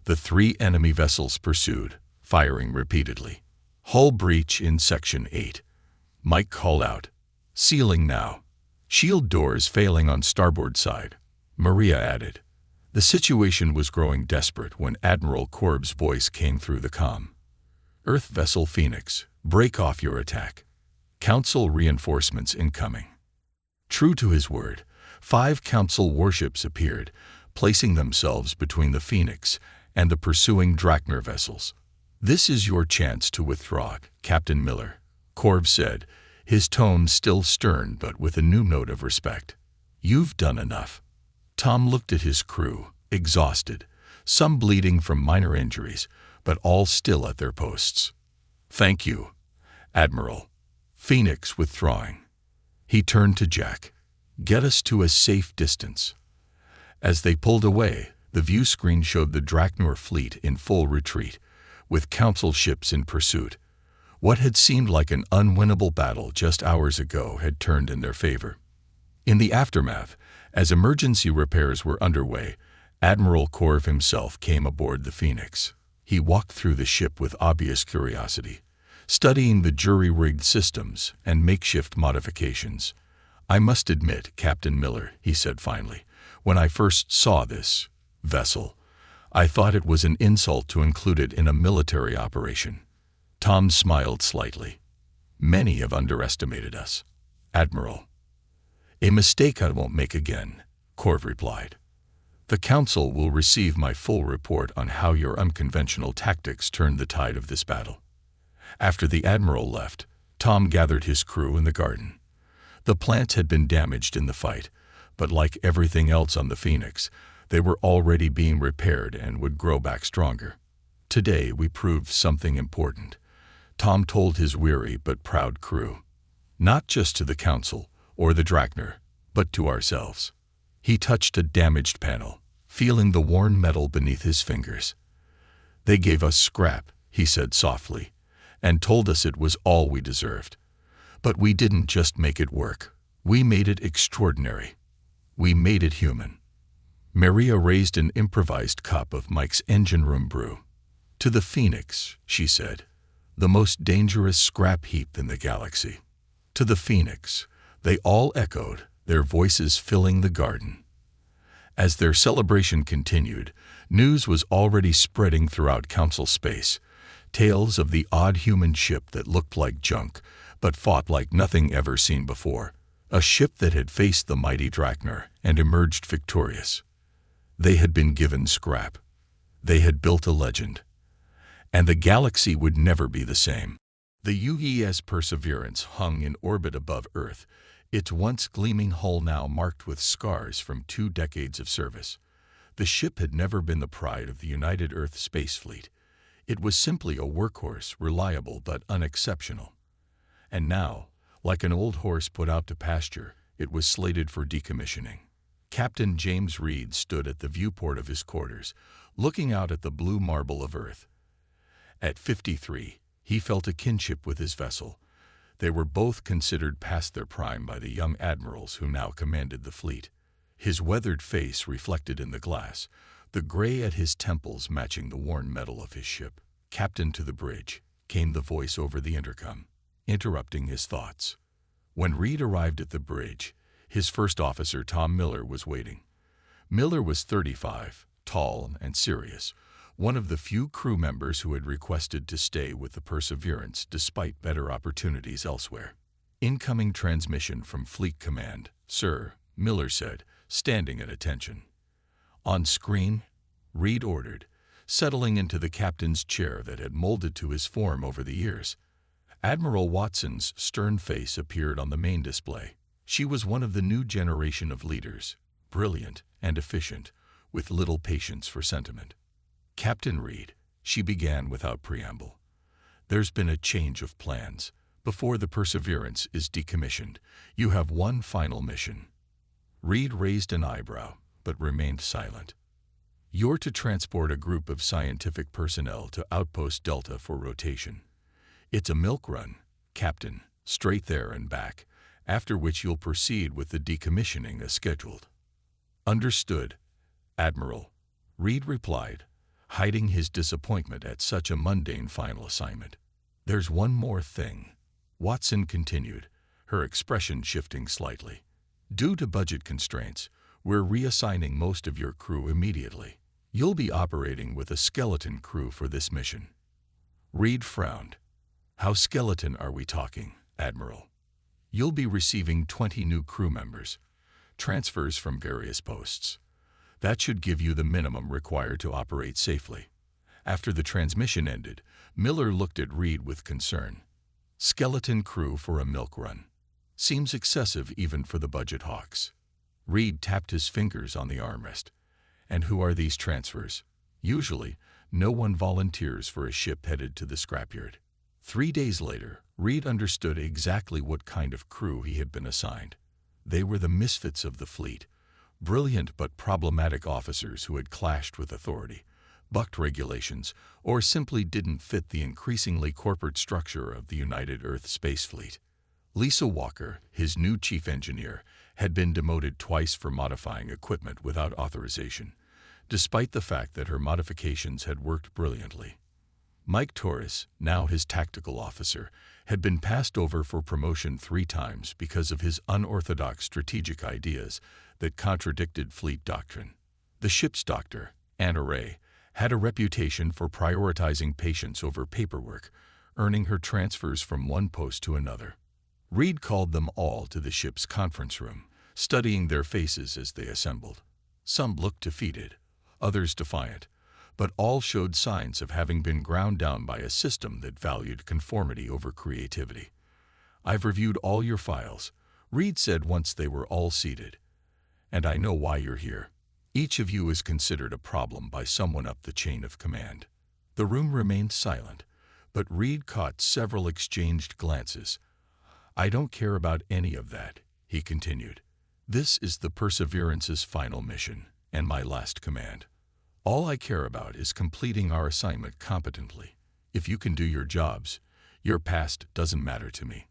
The 3 enemy vessels pursued, firing repeatedly. "Hull breach in Section 8. Mike called out. "Sealing now." "Shield doors failing on starboard side," Maria added. The situation was growing desperate when Admiral Korv's voice came through the comm. "Earth vessel Phoenix, break off your attack. Council reinforcements incoming." True to his word, 5 Council warships appeared, placing themselves between the Phoenix and the pursuing Draknor vessels. "This is your chance to withdraw, Captain Miller," Korv said, his tone still stern but with a new note of respect. "You've done enough." Tom looked at his crew, exhausted, some bleeding from minor injuries, but all still at their posts. "Thank you, Admiral." Phoenix withdrawing. He turned to Jack. "Get us to a safe distance." As they pulled away, the view screen showed the Draknor fleet in full retreat, with Council ships in pursuit. What had seemed like an unwinnable battle just hours ago had turned in their favor. In the aftermath, as emergency repairs were underway, Admiral Korv himself came aboard the Phoenix. He walked through the ship with obvious curiosity, studying the jury-rigged systems and makeshift modifications. "I must admit, Captain Miller," he said finally, "when I first saw this vessel, I thought it was an insult to include it in a military operation." Tom smiled slightly. "Many have underestimated us, Admiral." "A mistake I won't make again," Korv replied. "The Council will receive my full report on how your unconventional tactics turned the tide of this battle." After the Admiral left, Tom gathered his crew in the garden. The plants had been damaged in the fight, but like everything else on the Phoenix, they were already being repaired and would grow back stronger. "Today we proved something important. Tom told his weary but proud crew. Not just to the Council or the Drachner, but to ourselves. He touched a damaged panel, feeling the worn metal beneath his fingers. They gave us scrap, he said softly, and told us it was all we deserved. But we didn't just make it work. We made it extraordinary. We made it human. Maria raised an improvised cup of Mike's engine room brew. To the Phoenix, she said, the most dangerous scrap heap in the galaxy. To the Phoenix, they all echoed, their voices filling the garden. As their celebration continued, news was already spreading throughout Council space. Tales of the odd human ship that looked like junk, but fought like nothing ever seen before. A ship that had faced the mighty Drachner and emerged victorious. They had been given scrap. They had built a legend. And the galaxy would never be the same. The UES Perseverance hung in orbit above Earth, its once gleaming hull now marked with scars from 2 decades of service. The ship had never been the pride of the United Earth Space Fleet. It was simply a workhorse, reliable but unexceptional. And now, like an old horse put out to pasture, it was slated for decommissioning. Captain James Reed stood at the viewport of his quarters, looking out at the blue marble of Earth. At 53, he felt a kinship with his vessel. They were both considered past their prime by the young admirals who now commanded the fleet. His weathered face reflected in the glass, the gray at his temples matching the worn metal of his ship. "Captain, to the bridge," came the voice over the intercom, interrupting his thoughts. When Reed arrived at the bridge, his first officer, Tom Miller, was waiting. Miller was 35, tall and serious, one of the few crew members who had requested to stay with the Perseverance despite better opportunities elsewhere. "Incoming transmission from Fleet Command, sir," Miller said, standing at attention. "On screen," Reed ordered, settling into the captain's chair that had molded to his form over the years. Admiral Watson's stern face appeared on the main display. She was one of the new generation of leaders, brilliant and efficient, with little patience for sentiment. "Captain Reed," she began without preamble, "there's been a change of plans. Before the Perseverance is decommissioned, you have one final mission." Reed raised an eyebrow, but remained silent. "You're to transport a group of scientific personnel to Outpost Delta for rotation. It's a milk run, Captain, straight there and back, after which you'll proceed with the decommissioning as scheduled." "Understood, Admiral," Reed replied, hiding his disappointment at such a mundane final assignment. "There's one more thing," Watson continued, her expression shifting slightly. "Due to budget constraints, we're reassigning most of your crew immediately. You'll be operating with a skeleton crew for this mission." Reed frowned. "How skeleton are we talking, Admiral?" "You'll be receiving 20 new crew members, transfers from various posts. That should give you the minimum required to operate safely." After the transmission ended, Miller looked at Reed with concern. "Skeleton crew for a milk run. Seems excessive even for the budget hawks." Reed tapped his fingers on the armrest. "And who are these transfers?" "Usually, no one volunteers for a ship headed to the scrapyard." 3 days later, Reed understood exactly what kind of crew he had been assigned. They were the misfits of the fleet, brilliant but problematic officers who had clashed with authority, bucked regulations, or simply didn't fit the increasingly corporate structure of the United Earth Space Fleet. Lisa Walker, his new chief engineer, had been demoted twice for modifying equipment without authorization, despite the fact that her modifications had worked brilliantly. Mike Torres, now his tactical officer, had been passed over for promotion 3 times because of his unorthodox strategic ideas that contradicted fleet doctrine. The ship's doctor, Anna Ray, had a reputation for prioritizing patience over paperwork, earning her transfers from one post to another. Reed called them all to the ship's conference room, studying their faces as they assembled. Some looked defeated, others defiant, but all showed signs of having been ground down by a system that valued conformity over creativity. "I've reviewed all your files," Reed said once they were all seated, "and I know why you're here. Each of you is considered a problem by someone up the chain of command." The room remained silent, But Reed caught several exchanged glances. "I don't care about any of that," he continued. "This is the Perseverance's final mission, and my last command. All I care about is completing our assignment competently. If you can do your jobs, your past doesn't matter to me."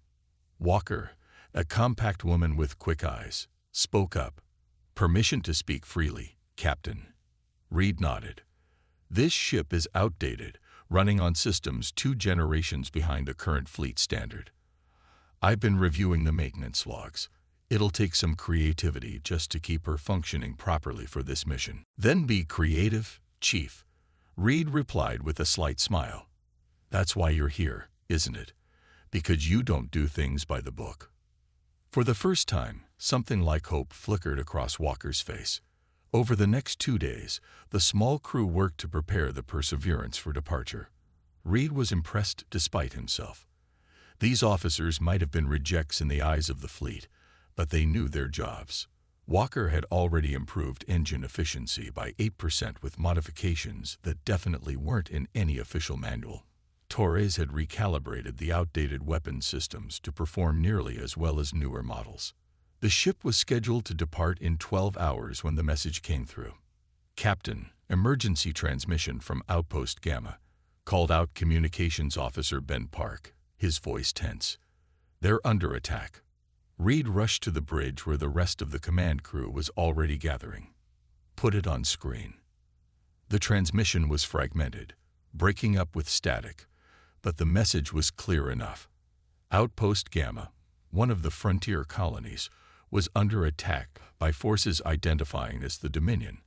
Walker, a compact woman with quick eyes, spoke up. "Permission to speak freely, Captain." Reed nodded. "This ship is outdated, running on systems 2 generations behind the current fleet standard. I've been reviewing the maintenance logs. It'll take some creativity just to keep her functioning properly for this mission." "Then be creative, Chief," Reed replied with a slight smile. "That's why you're here, isn't it? Because you don't do things by the book." For the first time, something like hope flickered across Walker's face. Over the next 2 days, the small crew worked to prepare the Perseverance for departure. Reed was impressed despite himself. These officers might have been rejects in the eyes of the fleet, but they knew their jobs. Walker had already improved engine efficiency by 8% with modifications that definitely weren't in any official manual. Torres had recalibrated the outdated weapons systems to perform nearly as well as newer models. The ship was scheduled to depart in 12 hours when the message came through. "Captain, emergency transmission from Outpost Gamma," called out Communications Officer Ben Park, his voice tense. "They're under attack." Reed rushed to the bridge where the rest of the command crew was already gathering. "Put it on screen." The transmission was fragmented, breaking up with static, but the message was clear enough. Outpost Gamma, one of the frontier colonies, was under attack by forces identifying as the Dominion,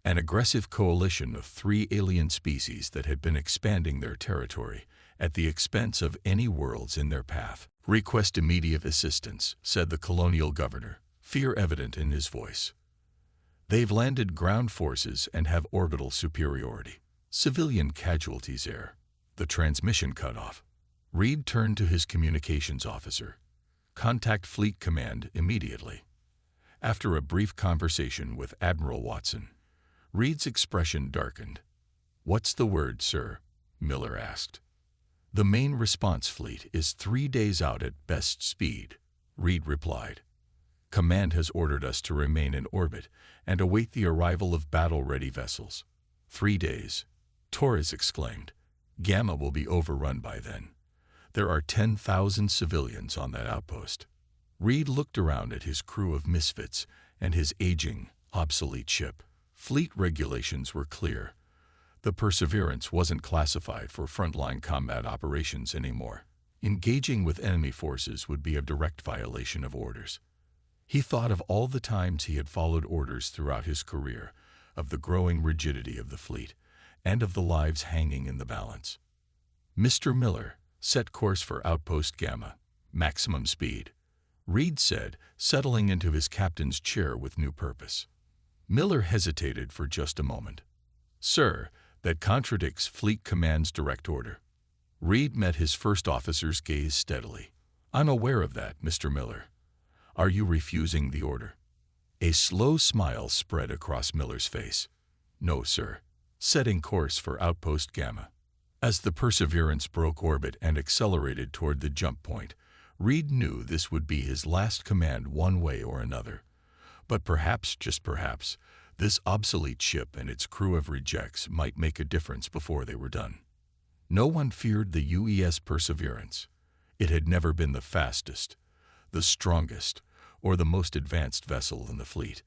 an aggressive coalition of 3 alien species that had been expanding their territory at the expense of any worlds in their path. "Request immediate assistance," said the colonial governor, fear evident in his voice. "They've landed ground forces and have orbital superiority. Civilian casualties air." The transmission cut off. Reed turned to his communications officer. "Contact Fleet Command immediately." After a brief conversation with Admiral Watson, Reed's expression darkened. "What's the word, sir?" Miller asked. "The main response fleet is 3 days out at best speed," Reed replied. "Command has ordered us to remain in orbit and await the arrival of battle-ready vessels." 3 days, Torres exclaimed. "Gamma will be overrun by then. There are 10,000 civilians on that outpost." Reed looked around at his crew of misfits and his aging, obsolete ship. Fleet regulations were clear. The Perseverance wasn't classified for frontline combat operations anymore. Engaging with enemy forces would be a direct violation of orders. He thought of all the times he had followed orders throughout his career, of the growing rigidity of the fleet, and of the lives hanging in the balance. "Mr. Miller, set course for Outpost Gamma, maximum speed," Reed said, settling into his captain's chair with new purpose. Miller hesitated for just a moment. "Sir, that contradicts Fleet Command's direct order." Reed met his first officer's gaze steadily. "I'm aware of that, Mr. Miller. Are you refusing the order?" A slow smile spread across Miller's face. "No, sir. Setting course for Outpost Gamma." As the Perseverance broke orbit and accelerated toward the jump point, Reed knew this would be his last command one way or another. But perhaps, just perhaps, this obsolete ship and its crew of rejects might make a difference before they were done. No one feared the UES Perseverance. It had never been the fastest, the strongest, or the most advanced vessel in the fleet.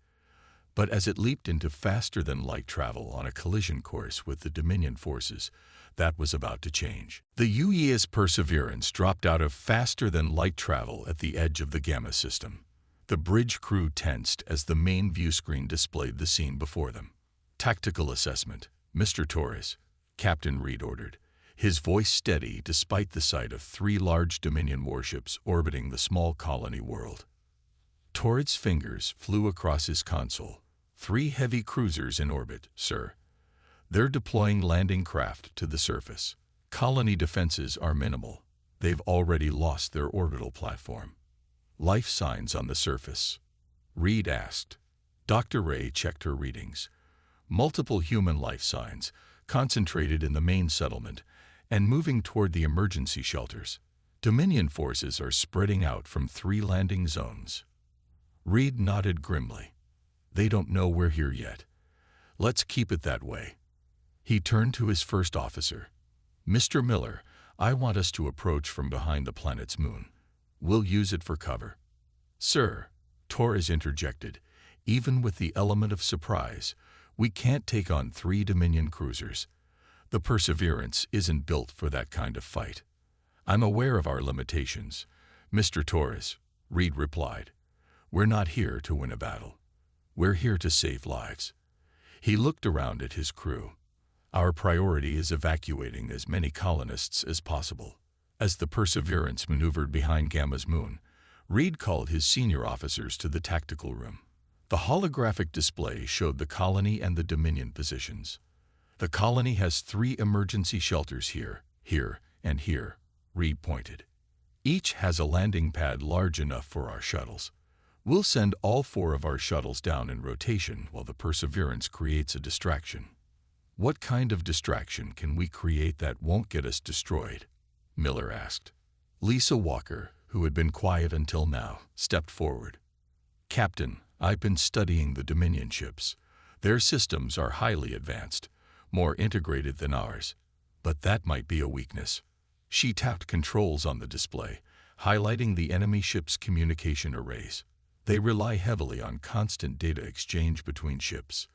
But as it leaped into faster-than-light travel on a collision course with the Dominion forces, that was about to change. The UES Perseverance dropped out of faster-than-light travel at the edge of the Gamma system. The bridge crew tensed as the main view screen displayed the scene before them. "Tactical assessment, Mr. Torres," Captain Reed ordered, his voice steady despite the sight of 3 large Dominion warships orbiting the small colony world. Torres' fingers flew across his console. 3 heavy cruisers in orbit, sir. They're deploying landing craft to the surface. Colony defenses are minimal. They've already lost their orbital platform. Life signs on the surface?" Reed asked. Dr. Ray checked her readings. Multiple human life signs, concentrated in the main settlement, and moving toward the emergency shelters. Dominion forces are spreading out from 3 landing zones. Reed nodded grimly. They don't know we're here yet. Let's keep it that way. He turned to his first officer. Mr. Miller, I want us to approach from behind the planet's moon. We'll use it for cover. Sir, Torres interjected, even with the element of surprise, we can't take on 3 Dominion cruisers. The Perseverance isn't built for that kind of fight. I'm aware of our limitations, Mr. Torres, Reed replied. We're not here to win a battle. We're here to save lives. He looked around at his crew. Our priority is evacuating as many colonists as possible. As the Perseverance maneuvered behind Gamma's moon, Reed called his senior officers to the tactical room. The holographic display showed the colony and the Dominion positions. The colony has 3 emergency shelters here, and here, Reed pointed. Each has a landing pad large enough for our shuttles. We'll send all 4 of our shuttles down in rotation while the Perseverance creates a distraction. What kind of distraction can we create that won't get us destroyed? Miller asked. Lisa Walker, who had been quiet until now, stepped forward. Captain, I've been studying the Dominion ships. Their systems are highly advanced, more integrated than ours. But that might be a weakness. She tapped controls on the display, highlighting the enemy ship's communication arrays. They rely heavily on constant data exchange between ships.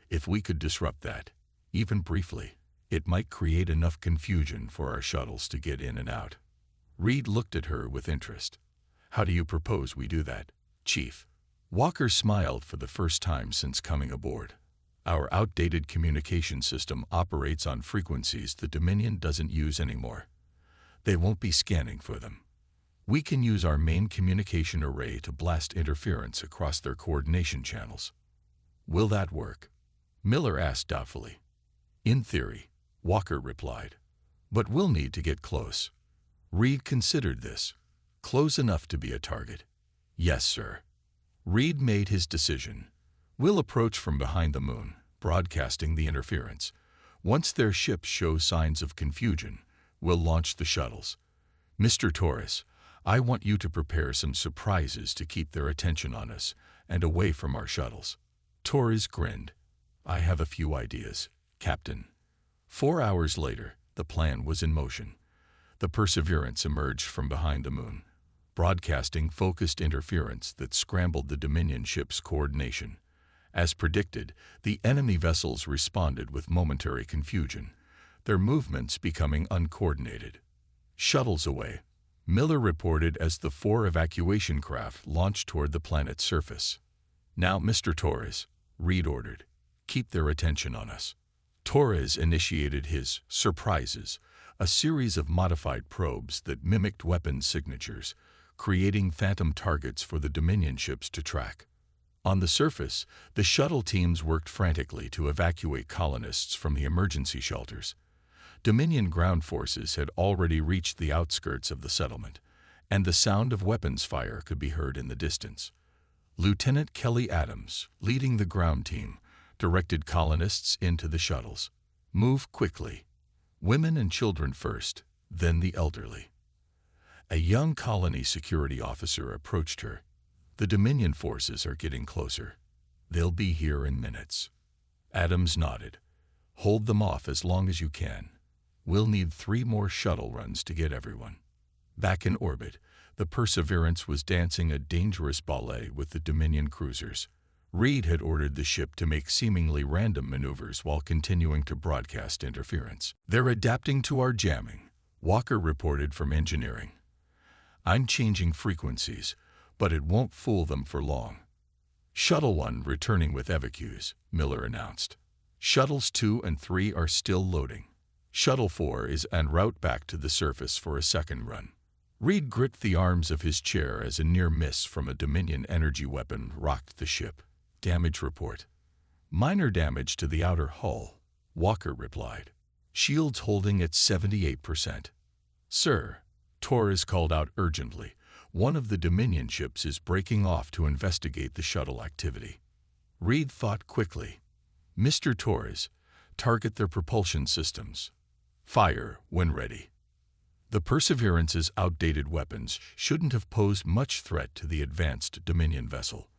If we could disrupt that, even briefly, it might create enough confusion for our shuttles to get in and out. Reed looked at her with interest. How do you propose we do that, Chief? Walker smiled for the first time since coming aboard. Our outdated communication system operates on frequencies the Dominion doesn't use anymore. They won't be scanning for them. We can use our main communication array to blast interference across their coordination channels. Will that work? Miller asked doubtfully. In theory, Walker replied. But we'll need to get close. Reed considered this. Close enough to be a target. Yes, sir. Reed made his decision. We'll approach from behind the moon, broadcasting the interference. Once their ships show signs of confusion, we'll launch the shuttles. Mr. Torres, I want you to prepare some surprises to keep their attention on us and away from our shuttles. Torres grinned. I have a few ideas, Captain. 4 hours later, the plan was in motion. The Perseverance emerged from behind the moon, broadcasting focused interference that scrambled the Dominion ship's coordination. As predicted, the enemy vessels responded with momentary confusion, their movements becoming uncoordinated. Shuttles away, Miller reported as the 4 evacuation craft launched toward the planet's surface. Now, Mr. Torres, Reed ordered, keep their attention on us. Torres initiated his surprises, a series of modified probes that mimicked weapons signatures, creating phantom targets for the Dominion ships to track. On the surface, the shuttle teams worked frantically to evacuate colonists from the emergency shelters. Dominion ground forces had already reached the outskirts of the settlement, and the sound of weapons fire could be heard in the distance. Lieutenant Kelly Adams, leading the ground team, directed colonists into the shuttles. Move quickly. Women and children first, then the elderly. A young colony security officer approached her. The Dominion forces are getting closer. They'll be here in minutes. Adams nodded. Hold them off as long as you can. We'll need 3 more shuttle runs to get everyone. Back in orbit, the Perseverance was dancing a dangerous ballet with the Dominion cruisers. Reed had ordered the ship to make seemingly random maneuvers while continuing to broadcast interference. They're adapting to our jamming, Walker reported from engineering. I'm changing frequencies, but it won't fool them for long. Shuttle 1 returning with evacuees, Miller announced. Shuttles 2 and 3 are still loading. Shuttle 4 is en route back to the surface for a second run. Reed gripped the arms of his chair as a near miss from a Dominion energy weapon rocked the ship. Damage report. Minor damage to the outer hull, Walker replied. Shields holding at 78%. Sir, Torres called out urgently. One of the Dominion ships is breaking off to investigate the shuttle activity. Reed thought quickly. Mr. Torres, target their propulsion systems. Fire when ready. The Perseverance's outdated weapons shouldn't have posed much threat to the advanced Dominion vessel,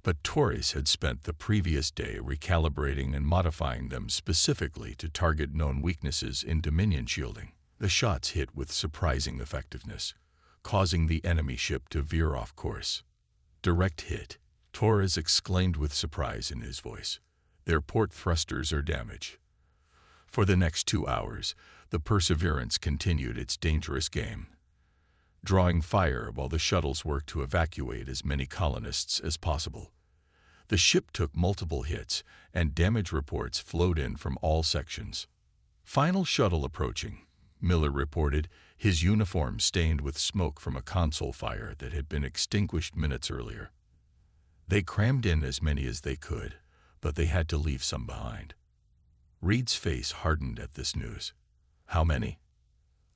but Torres had spent the previous day recalibrating and modifying them specifically to target known weaknesses in Dominion shielding. The shots hit with surprising effectiveness, causing the enemy ship to veer off course. Direct hit, Torres exclaimed with surprise in his voice. Their port thrusters are damaged. For the next 2 hours, the Perseverance continued its dangerous game, drawing fire while the shuttles worked to evacuate as many colonists as possible. The ship took multiple hits, and damage reports flowed in from all sections. Final shuttle approaching, Miller reported, his uniform stained with smoke from a console fire that had been extinguished minutes earlier. They crammed in as many as they could, but they had to leave some behind. Reed's face hardened at this news. How many?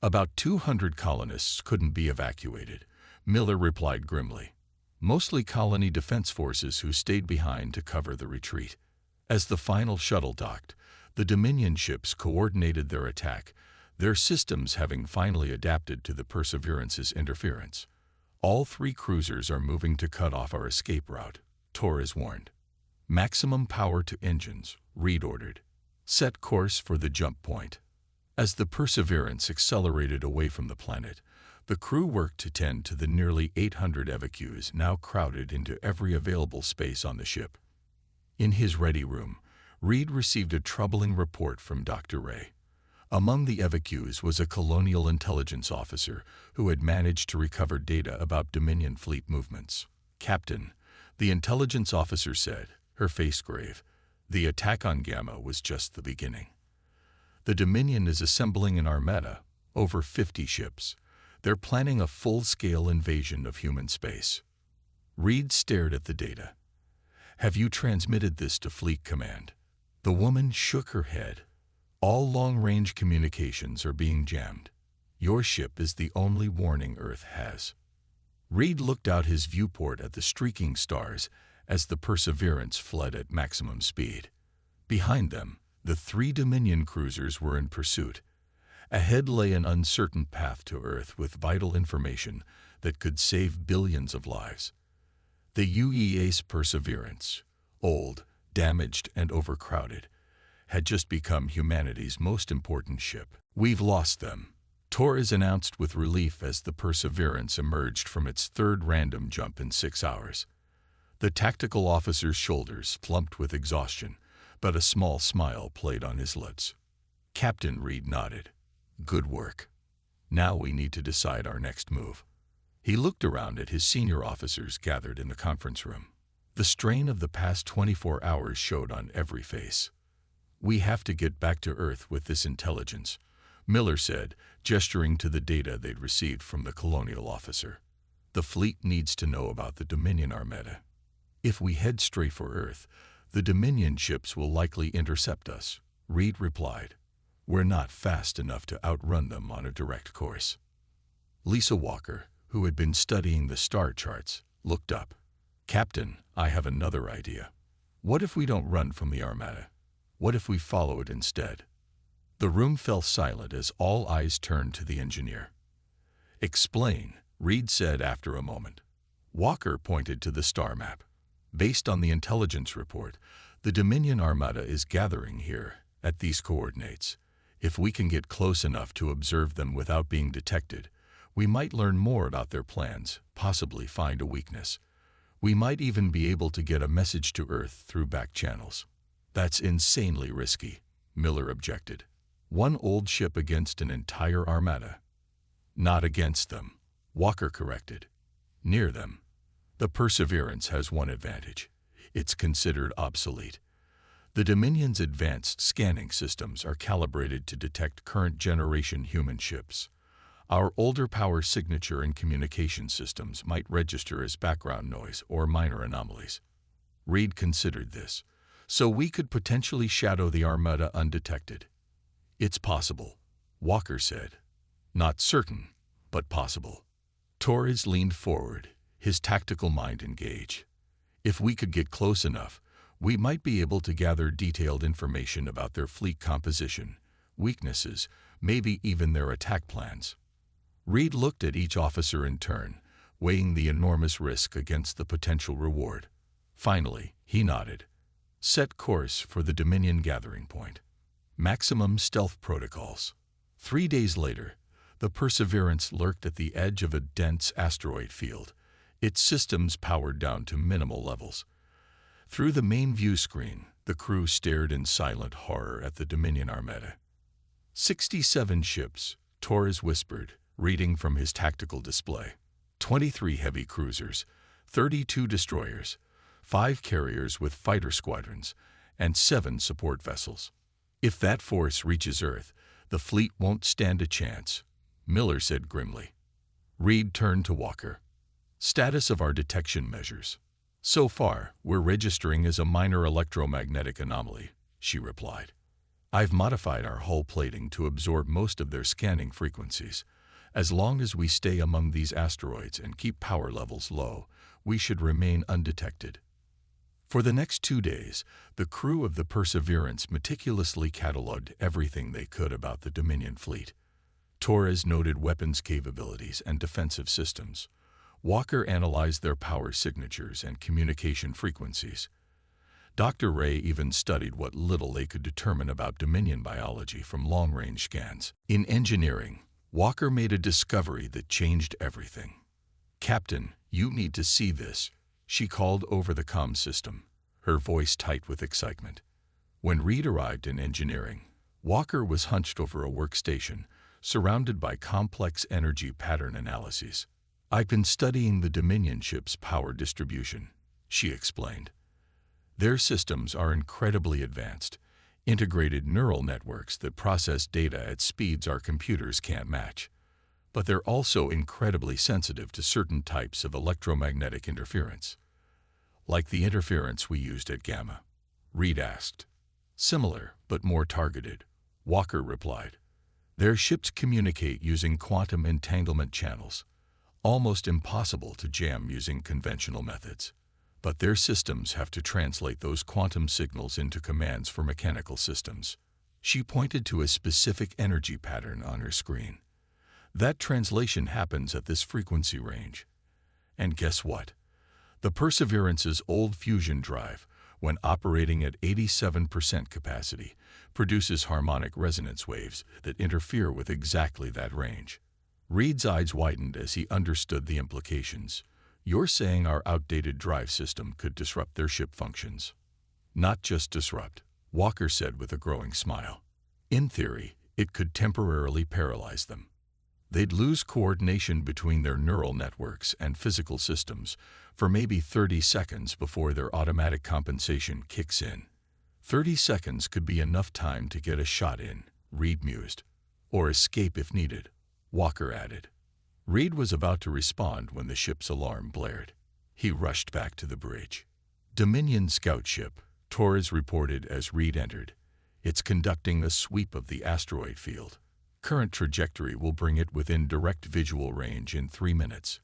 About 200 colonists couldn't be evacuated, Miller replied grimly. Mostly colony defense forces who stayed behind to cover the retreat. As the final shuttle docked, the Dominion ships coordinated their attack, their systems having finally adapted to the Perseverance's interference. All 3 cruisers are moving to cut off our escape route, Torres warned. Maximum power to engines, Reed ordered. Set course for the jump point. As the Perseverance accelerated away from the planet, the crew worked to tend to the nearly 800 evacuees now crowded into every available space on the ship. In his ready room, Reed received a troubling report from Dr. Ray. Among the evacuees was a colonial intelligence officer who had managed to recover data about Dominion fleet movements. Captain, the intelligence officer said, her face grave, the attack on Gamma was just the beginning. The Dominion is assembling an Armada, over 50 ships. They're planning a full-scale invasion of human space. Reed stared at the data. Have you transmitted this to Fleet Command? The woman shook her head. All long-range communications are being jammed. Your ship is the only warning Earth has. Reed looked out his viewport at the streaking stars as the Perseverance fled at maximum speed. Behind them, the 3 Dominion cruisers were in pursuit. Ahead lay an uncertain path to Earth with vital information that could save billions of lives. The UEA's Perseverance, old, damaged, and overcrowded, had just become humanity's most important ship. We've lost them, Torres announced with relief as the Perseverance emerged from its 3rd random jump in 6 hours. The tactical officer's shoulders plumped with exhaustion, but a small smile played on his lips. Captain Reed nodded. Good work. Now we need to decide our next move. He looked around at his senior officers gathered in the conference room. The strain of the past 24 hours showed on every face. We have to get back to Earth with this intelligence, Miller said, gesturing to the data they'd received from the colonial officer. The fleet needs to know about the Dominion Armada. If we head straight for Earth, the Dominion ships will likely intercept us, Reed replied. We're not fast enough to outrun them on a direct course. Lisa Walker, who had been studying the star charts, looked up. Captain, I have another idea. What if we don't run from the Armada? What if we follow it instead? The room fell silent as all eyes turned to the engineer. Explain, Reed said after a moment. Walker pointed to the star map. Based on the intelligence report, the Dominion Armada is gathering here, at these coordinates. If we can get close enough to observe them without being detected, we might learn more about their plans, possibly find a weakness. We might even be able to get a message to Earth through back channels. That's insanely risky, Miller objected. One old ship against an entire Armada. Not against them, Walker corrected. Near them. The Perseverance has one advantage. It's considered obsolete. The Dominion's advanced scanning systems are calibrated to detect current-generation human ships. Our older power signature and communication systems might register as background noise or minor anomalies. Reed considered this, so we could potentially shadow the Armada undetected. It's possible, Walker said. Not certain, but possible. Torres leaned forward, his tactical mind engaged. If we could get close enough, we might be able to gather detailed information about their fleet composition, weaknesses, maybe even their attack plans. Reed looked at each officer in turn, weighing the enormous risk against the potential reward. Finally, he nodded. Set course for the Dominion gathering point. Maximum stealth protocols. 3 days later, the Perseverance lurked at the edge of a dense asteroid field, its systems powered down to minimal levels. Through the main view screen, the crew stared in silent horror at the Dominion Armada. 67 ships, Torres whispered, reading from his tactical display. 23 heavy cruisers, 32 destroyers, 5 carriers with fighter squadrons, and 7 support vessels. If that force reaches Earth, the fleet won't stand a chance, Miller said grimly. Reed turned to Walker. Status of our detection measures. So far, we're registering as a minor electromagnetic anomaly, she replied. I've modified our hull plating to absorb most of their scanning frequencies. As long as we stay among these asteroids and keep power levels low, we should remain undetected. For the next 2 days, the crew of the Perseverance meticulously cataloged everything they could about the Dominion fleet. Torres noted weapons capabilities and defensive systems. Walker analyzed their power signatures and communication frequencies. Dr. Ray even studied what little they could determine about Dominion biology from long-range scans. In engineering, Walker made a discovery that changed everything. Captain, you need to see this, she called over the comm system, her voice tight with excitement. When Reed arrived in engineering, Walker was hunched over a workstation, surrounded by complex energy pattern analyses. I've been studying the Dominion ship's power distribution, she explained. Their systems are incredibly advanced, integrated neural networks that process data at speeds our computers can't match. But they're also incredibly sensitive to certain types of electromagnetic interference. Like the interference we used at Gamma, Reed asked. Similar, but more targeted, Walker replied. Their ships communicate using quantum entanglement channels, almost impossible to jam using conventional methods. But their systems have to translate those quantum signals into commands for mechanical systems. She pointed to a specific energy pattern on her screen. That translation happens at this frequency range. And guess what? The Perseverance's old fusion drive, when operating at 87% capacity, produces harmonic resonance waves that interfere with exactly that range. Reed's eyes widened as he understood the implications. You're saying our outdated drive system could disrupt their ship functions. Not just disrupt, Walker said with a growing smile. In theory, it could temporarily paralyze them. They'd lose coordination between their neural networks and physical systems for maybe 30 seconds before their automatic compensation kicks in. 30 seconds could be enough time to get a shot in, Reed mused. Or escape if needed, Walker added. Reed was about to respond when the ship's alarm blared. He rushed back to the bridge. Dominion scout ship, Torres reported as Reed entered. It's conducting a sweep of the asteroid field. Current trajectory will bring it within direct visual range in 3 minutes.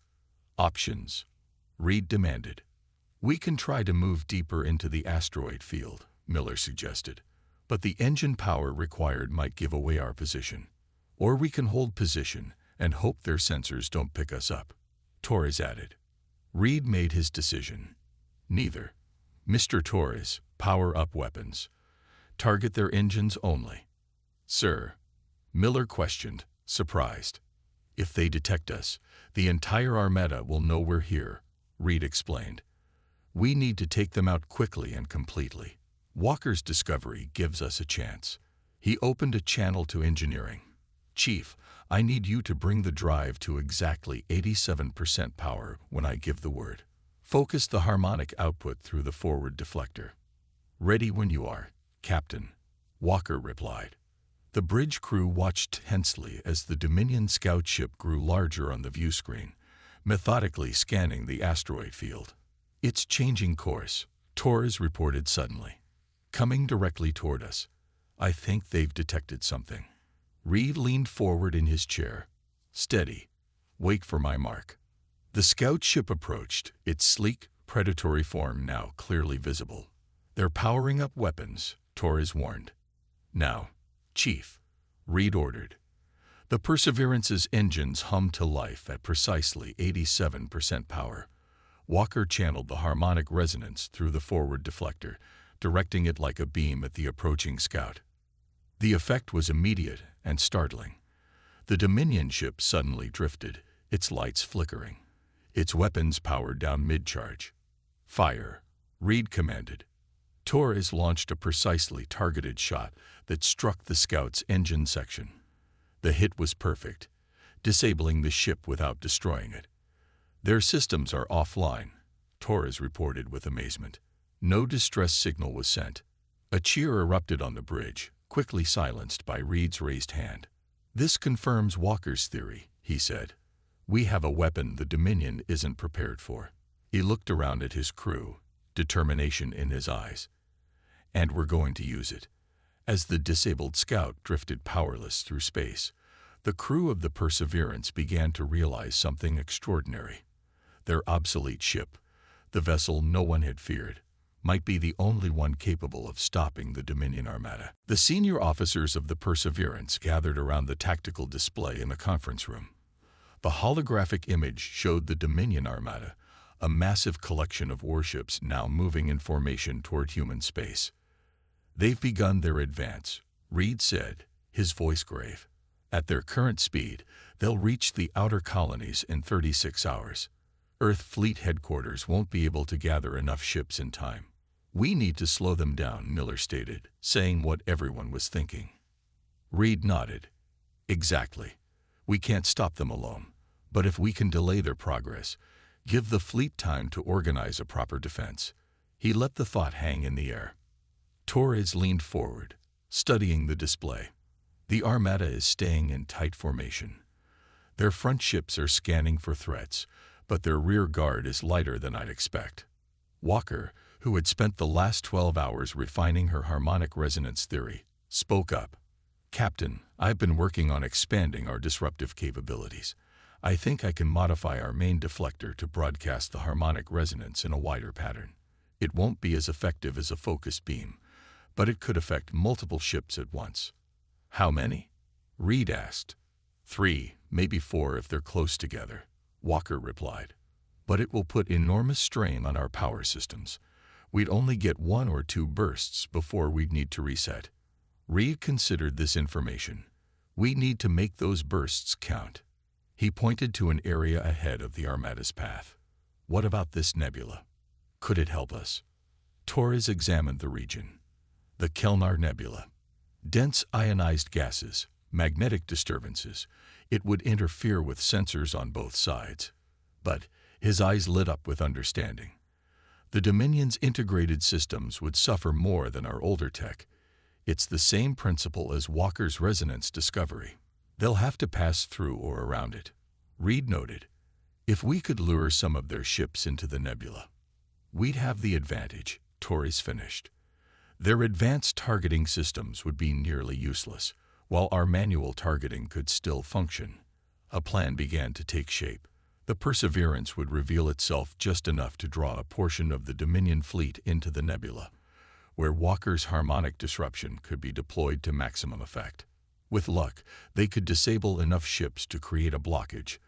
Options, Reed demanded. We can try to move deeper into the asteroid field, Miller suggested, but the engine power required might give away our position. Or we can hold position and hope their sensors don't pick us up, Torres added. Reed made his decision. Neither. Mr. Torres, power up weapons. Target their engines only. Sir, Miller questioned, surprised. If they detect us, the entire Armada will know we're here, Reed explained. We need to take them out quickly and completely. Walker's discovery gives us a chance. He opened a channel to engineering. Chief, I need you to bring the drive to exactly 87% power when I give the word. Focus the harmonic output through the forward deflector. Ready when you are, Captain, Walker replied. The bridge crew watched tensely as the Dominion scout ship grew larger on the view screen, methodically scanning the asteroid field. It's changing course, Torres reported suddenly. Coming directly toward us. I think they've detected something. Reed leaned forward in his chair. Steady. Wait for my mark. The scout ship approached, its sleek, predatory form now clearly visible. They're powering up weapons, Torres warned. Now, Chief, Reed ordered. The Perseverance's engines hummed to life at precisely 87% power. Walker channeled the harmonic resonance through the forward deflector, directing it like a beam at the approaching scout. The effect was immediate and startling. The Dominion ship suddenly drifted, its lights flickering. Its weapons powered down mid-charge. "Fire," Reed commanded. Torres launched a precisely targeted shot that struck the scout's engine section. The hit was perfect, disabling the ship without destroying it. "Their systems are offline," Torres reported with amazement. No distress signal was sent. A cheer erupted on the bridge, quickly silenced by Reed's raised hand. "This confirms Walker's theory," he said. "We have a weapon the Dominion isn't prepared for." He looked around at his crew, determination in his eyes. "And we're going to use it." As the disabled scout drifted powerless through space, the crew of the Perseverance began to realize something extraordinary. Their obsolete ship, the vessel no one had feared, might be the only one capable of stopping the Dominion Armada. The senior officers of the Perseverance gathered around the tactical display in the conference room. The holographic image showed the Dominion Armada, a massive collection of warships now moving in formation toward human space. "They've begun their advance," Reed said, his voice grave. "At their current speed, they'll reach the outer colonies in 36 hours. Earth Fleet Headquarters won't be able to gather enough ships in time." "We need to slow them down," Miller stated, saying what everyone was thinking. Reed nodded. "Exactly. We can't stop them alone, but if we can delay their progress, give the fleet time to organize a proper defense." He let the thought hang in the air. Torres leaned forward, studying the display. The Armada is staying in tight formation. Their front ships are scanning for threats, but their rear guard is lighter than I'd expect. Walker, who had spent the last 12 hours refining her harmonic resonance theory, spoke up. "Captain, I've been working on expanding our disruptive capabilities. I think I can modify our main deflector to broadcast the harmonic resonance in a wider pattern. It won't be as effective as a focused beam, but it could affect multiple ships at once." "How many?" Reed asked. 3, maybe 4 if they're close together," Walker replied. "But it will put enormous strain on our power systems. We'd only get 1 or 2 bursts before we'd need to reset." Reed considered this information. "We need to make those bursts count." He pointed to an area ahead of the Armada's path. "What about this nebula? Could it help us?" Torres examined the region. The Kelnar Nebula. Dense ionized gases, magnetic disturbances. It would interfere with sensors on both sides. But his eyes lit up with understanding. The Dominion's integrated systems would suffer more than our older tech. It's the same principle as Walker's resonance discovery. They'll have to pass through or around it. Reed noted, "If we could lure some of their ships into the nebula, we'd have the advantage," Torres finished. "Their advanced targeting systems would be nearly useless, while our manual targeting could still function." A plan began to take shape. The Perseverance would reveal itself just enough to draw a portion of the Dominion fleet into the nebula, where Walker's harmonic disruption could be deployed to maximum effect. With luck, they could disable enough ships to create a blockage,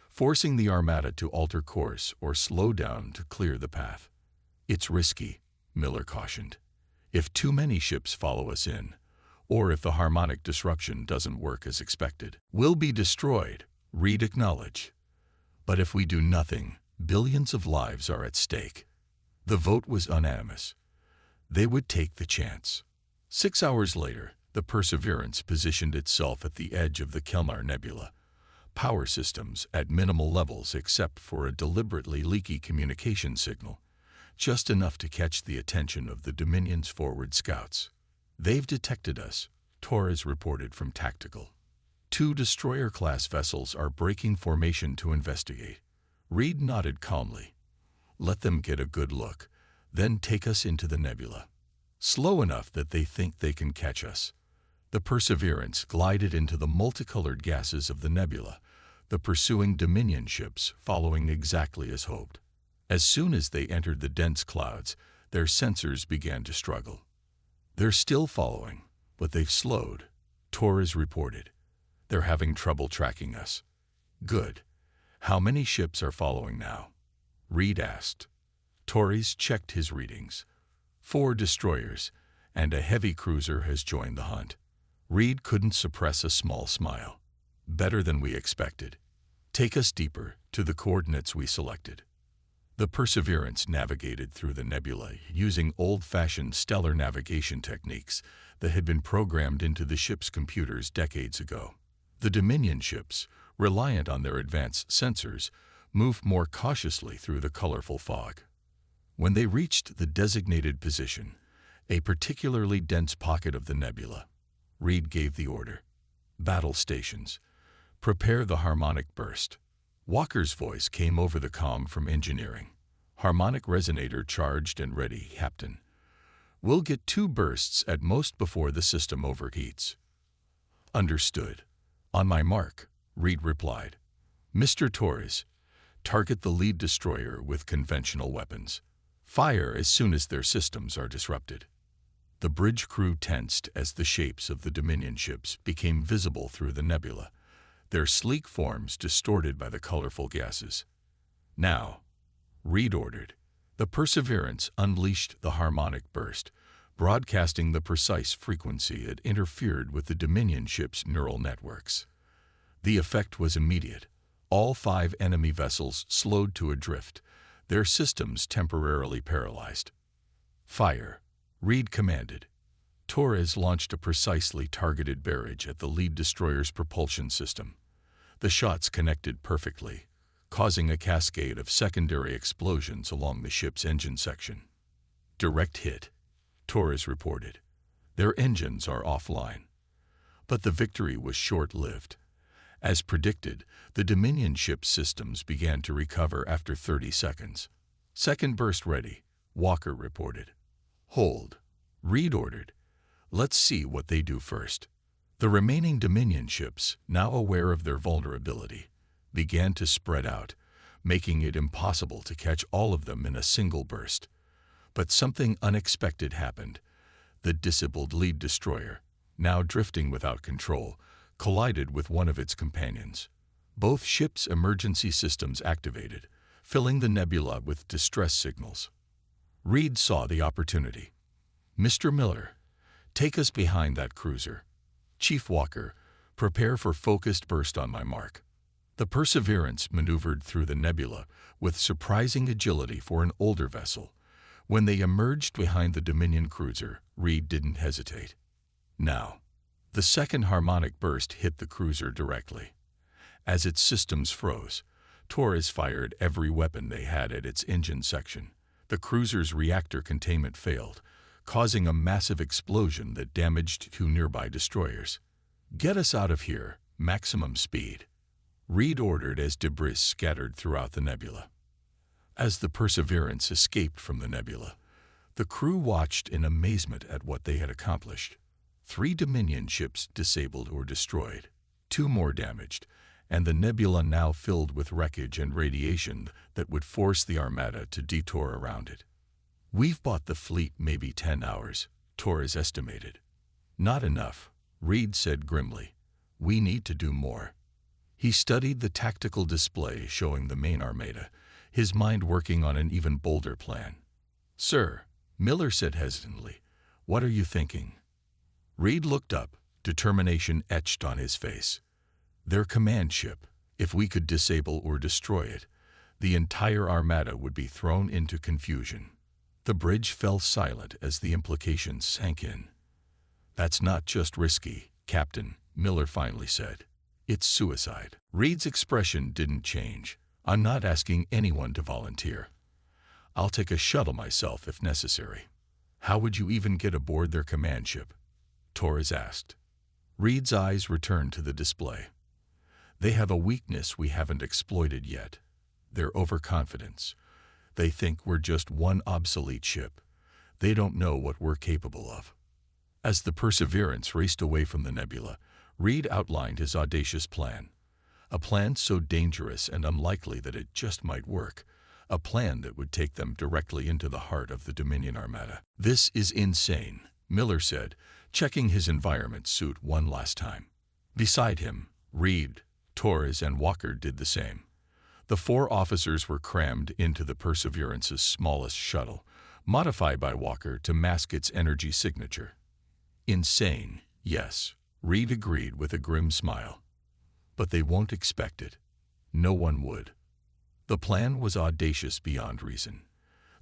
forcing the Armada to alter course or slow down to clear the path. "It's risky," Miller cautioned. "If too many ships follow us in, or if the harmonic disruption doesn't work as expected, we'll be destroyed," Reed acknowledged. "But if we do nothing, billions of lives are at stake." The vote was unanimous. They would take the chance. 6 hours later, the Perseverance positioned itself at the edge of the Kelnar Nebula. Power systems at minimal levels except for a deliberately leaky communication signal, just enough to catch the attention of the Dominion's forward scouts. "They've detected us," Torres reported from Tactical. 2 destroyer-class vessels are breaking formation to investigate." Reed nodded calmly. "Let them get a good look, then take us into the nebula. Slow enough that they think they can catch us." The Perseverance glided into the multicolored gases of the nebula, the pursuing Dominion ships following exactly as hoped. As soon as they entered the dense clouds, their sensors began to struggle. "They're still following, but they've slowed," Torres reported. "They're having trouble tracking us." "Good. How many ships are following now?" Reed asked. Torres checked his readings. 4 destroyers and a heavy cruiser has joined the hunt. Reed couldn't suppress a small smile. "Better than we expected. Take us deeper to the coordinates we selected." The Perseverance navigated through the nebula using old-fashioned stellar navigation techniques that had been programmed into the ship's computers decades ago. The Dominion ships, reliant on their advanced sensors, moved more cautiously through the colorful fog. When they reached the designated position, a particularly dense pocket of the nebula, Reed gave the order. "Battle stations. Prepare the harmonic burst." Walker's voice came over the comm from engineering. "Harmonic resonator charged and ready, Captain. We'll get 2 bursts at most before the system overheats." "Understood. On my mark," Reed replied. "Mr. Torres, target the lead destroyer with conventional weapons. Fire as soon as their systems are disrupted." The bridge crew tensed as the shapes of the Dominion ships became visible through the nebula, their sleek forms distorted by the colorful gases. "Now," Reed ordered. The Perseverance unleashed the harmonic burst, broadcasting the precise frequency that interfered with the Dominion ship's neural networks. The effect was immediate. All 5 enemy vessels slowed to a drift, their systems temporarily paralyzed. "Fire," Reed commanded. Torres launched a precisely targeted barrage at the lead destroyer's propulsion system. The shots connected perfectly, causing a cascade of secondary explosions along the ship's engine section. "Direct hit," Torres reported. "Their engines are offline." But the victory was short-lived. As predicted, the Dominion ship's systems began to recover after 30 seconds. "Second burst ready," Walker reported. "Hold," Reed ordered. "Let's see what they do first." The remaining Dominion ships, now aware of their vulnerability, began to spread out, making it impossible to catch all of them in a single burst. But something unexpected happened. The disabled lead destroyer, now drifting without control, collided with one of its companions. Both ships' emergency systems activated, filling the nebula with distress signals. Reed saw the opportunity. "Mr. Miller, take us behind that cruiser. Chief Walker, prepare for focused burst on my mark." The Perseverance maneuvered through the nebula with surprising agility for an older vessel. When they emerged behind the Dominion cruiser, Reed didn't hesitate. Now, the second harmonic burst hit the cruiser directly. As its systems froze, Torres fired every weapon they had at its engine section. The cruiser's reactor containment failed, causing a massive explosion that damaged 2 nearby destroyers. "Get us out of here, maximum speed," Reed ordered as debris scattered throughout the nebula. As the Perseverance escaped from the nebula, the crew watched in amazement at what they had accomplished. 3 Dominion ships disabled or destroyed, 2 more damaged, and the nebula now filled with wreckage and radiation that would force the Armada to detour around it. "We've bought the fleet maybe 10 hours, Torres estimated. "Not enough," Reed said grimly. "We need to do more." He studied the tactical display showing the main Armada, his mind working on an even bolder plan. "Sir," Miller said hesitantly, "what are you thinking?" Reed looked up, determination etched on his face. "Their command ship. If we could disable or destroy it, the entire Armada would be thrown into confusion." The bridge fell silent as the implications sank in. "That's not just risky, Captain," Miller finally said. "It's suicide." Reed's expression didn't change. "I'm not asking anyone to volunteer. I'll take a shuttle myself if necessary." "How would you even get aboard their command ship?" Torres asked. Reed's eyes returned to the display. "They have a weakness we haven't exploited yet. Their overconfidence. They think we're just one obsolete ship. They don't know what we're capable of." As the Perseverance raced away from the nebula, Reed outlined his audacious plan. A plan so dangerous and unlikely that it just might work. A plan that would take them directly into the heart of the Dominion Armada. "This is insane," Miller said, checking his environment suit one last time. Beside him, Reed, Torres, and Walker did the same. The four officers were crammed into the Perseverance's smallest shuttle, modified by Walker to mask its energy signature. Insane, yes, Reed agreed with a grim smile. But they won't expect it. No one would. The plan was audacious beyond reason.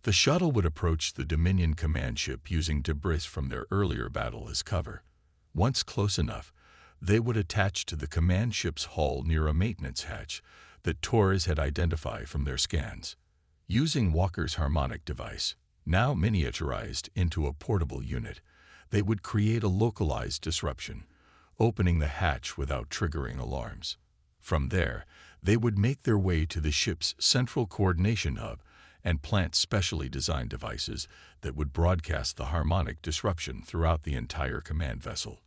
The shuttle would approach the Dominion command ship using debris from their earlier battle as cover. Once close enough, they would attach to the command ship's hull near a maintenance hatch that Torres had identified from their scans. Using Walker's harmonic device, now miniaturized into a portable unit, they would create a localized disruption, opening the hatch without triggering alarms. From there, they would make their way to the ship's central coordination hub and plant specially designed devices that would broadcast the harmonic disruption throughout the entire command vessel.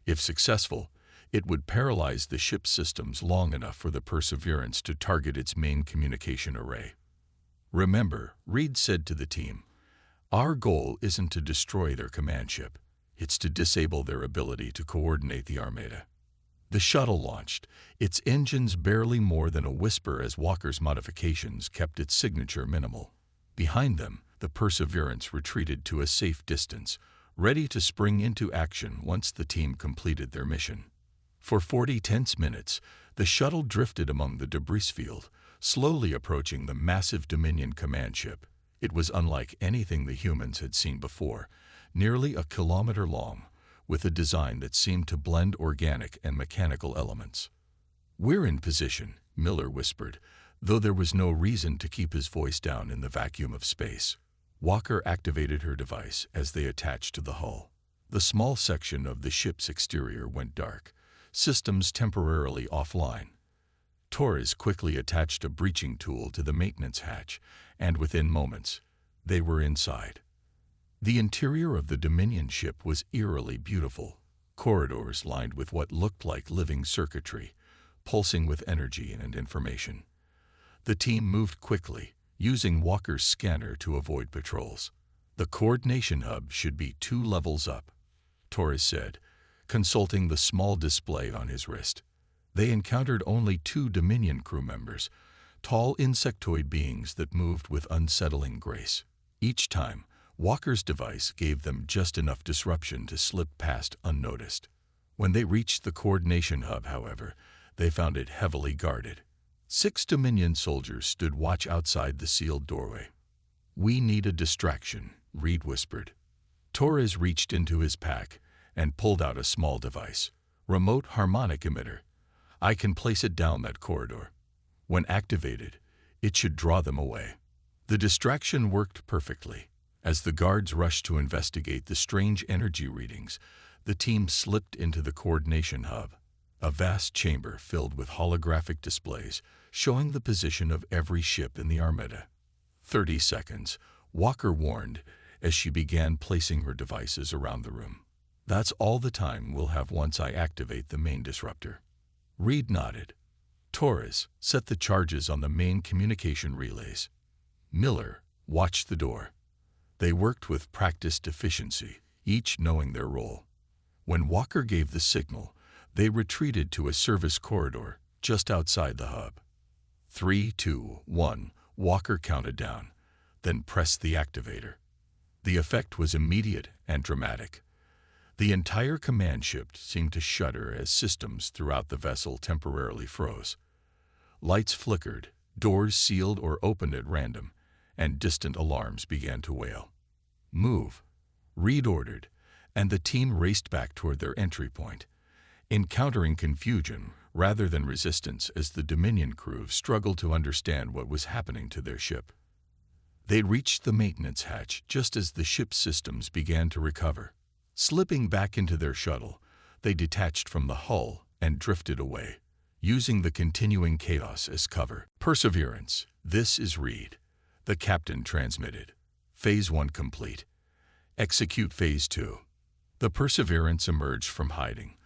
If successful, it would paralyze the ship's systems long enough for the Perseverance to target its main communication array. Remember, Reed said to the team, "Our goal isn't to destroy their command ship. It's to disable their ability to coordinate the Armada." The shuttle launched, its engines barely more than a whisper as Walker's modifications kept its signature minimal. Behind them, the Perseverance retreated to a safe distance, ready to spring into action once the team completed their mission. For 40 tense minutes, the shuttle drifted among the debris field, slowly approaching the massive Dominion command ship. It was unlike anything the humans had seen before, nearly a kilometer long, with a design that seemed to blend organic and mechanical elements. "We're in position," Miller whispered, though there was no reason to keep his voice down in the vacuum of space. Walker activated her device as they attached to the hull. The small section of the ship's exterior went dark, systems temporarily offline. Torres quickly attached a breaching tool to the maintenance hatch, and within moments, they were inside. The interior of the Dominion ship was eerily beautiful, corridors lined with what looked like living circuitry, pulsing with energy and information. The team moved quickly, using Walker's scanner to avoid patrols. "The coordination hub should be 2 levels up," Torres said, consulting the small display on his wrist. They encountered only 2 Dominion crew members, tall insectoid beings that moved with unsettling grace. Each time, Walker's device gave them just enough disruption to slip past unnoticed. When they reached the coordination hub, however, they found it heavily guarded. 6 Dominion soldiers stood watch outside the sealed doorway. "We need a distraction," Reed whispered. Torres reached into his pack and pulled out a small device, remote harmonic emitter. "I can place it down that corridor. When activated, it should draw them away." The distraction worked perfectly. As the guards rushed to investigate the strange energy readings, the team slipped into the coordination hub, a vast chamber filled with holographic displays showing the position of every ship in the Armada. 30 seconds, Walker warned as she began placing her devices around the room. "That's all the time we'll have once I activate the main disruptor." Reed nodded. Torres set the charges on the main communication relays. Miller watched the door. They worked with practiced efficiency, each knowing their role. When Walker gave the signal, they retreated to a service corridor just outside the hub. 3, 2, 1, Walker counted down, then pressed the activator. The effect was immediate and dramatic. The entire command ship seemed to shudder as systems throughout the vessel temporarily froze. Lights flickered, doors sealed or opened at random, and distant alarms began to wail. "Move," Reed ordered, and the team raced back toward their entry point, encountering confusion rather than resistance as the Dominion crew struggled to understand what was happening to their ship. They reached the maintenance hatch just as the ship's systems began to recover. Slipping back into their shuttle, they detached from the hull and drifted away, using the continuing chaos as cover. "Perseverance, this is Reed," the captain transmitted. "Phase 1 complete. Execute Phase 2. The Perseverance emerged from hiding,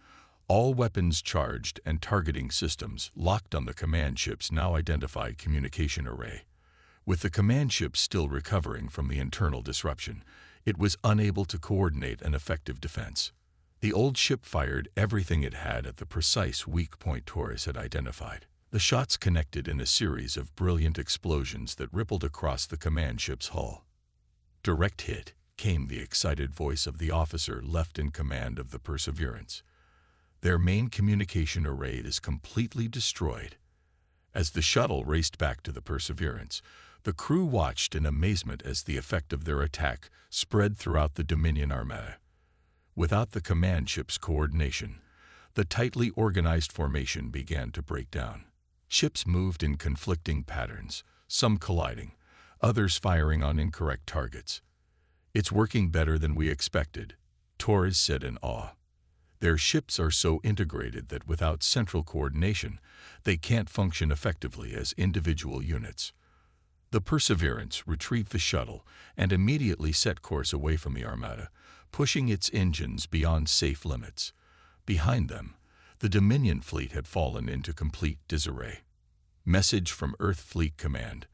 all weapons charged and targeting systems locked on the command ship's now identified communication array. With the command ship still recovering from the internal disruption, it was unable to coordinate an effective defense. The old ship fired everything it had at the precise weak point Torres had identified. The shots connected in a series of brilliant explosions that rippled across the command ship's hull. "Direct hit," came the excited voice of the officer left in command of the Perseverance. "Their main communication array is completely destroyed." As the shuttle raced back to the Perseverance, the crew watched in amazement as the effect of their attack spread throughout the Dominion Armada. Without the command ship's coordination, the tightly organized formation began to break down. Ships moved in conflicting patterns, some colliding, others firing on incorrect targets. "It's working better than we expected," Torres said in awe. "Their ships are so integrated that without central coordination, they can't function effectively as individual units." The Perseverance retrieved the shuttle and immediately set course away from the Armada, pushing its engines beyond safe limits. Behind them, the Dominion fleet had fallen into complete disarray. "Message from Earth Fleet Command,"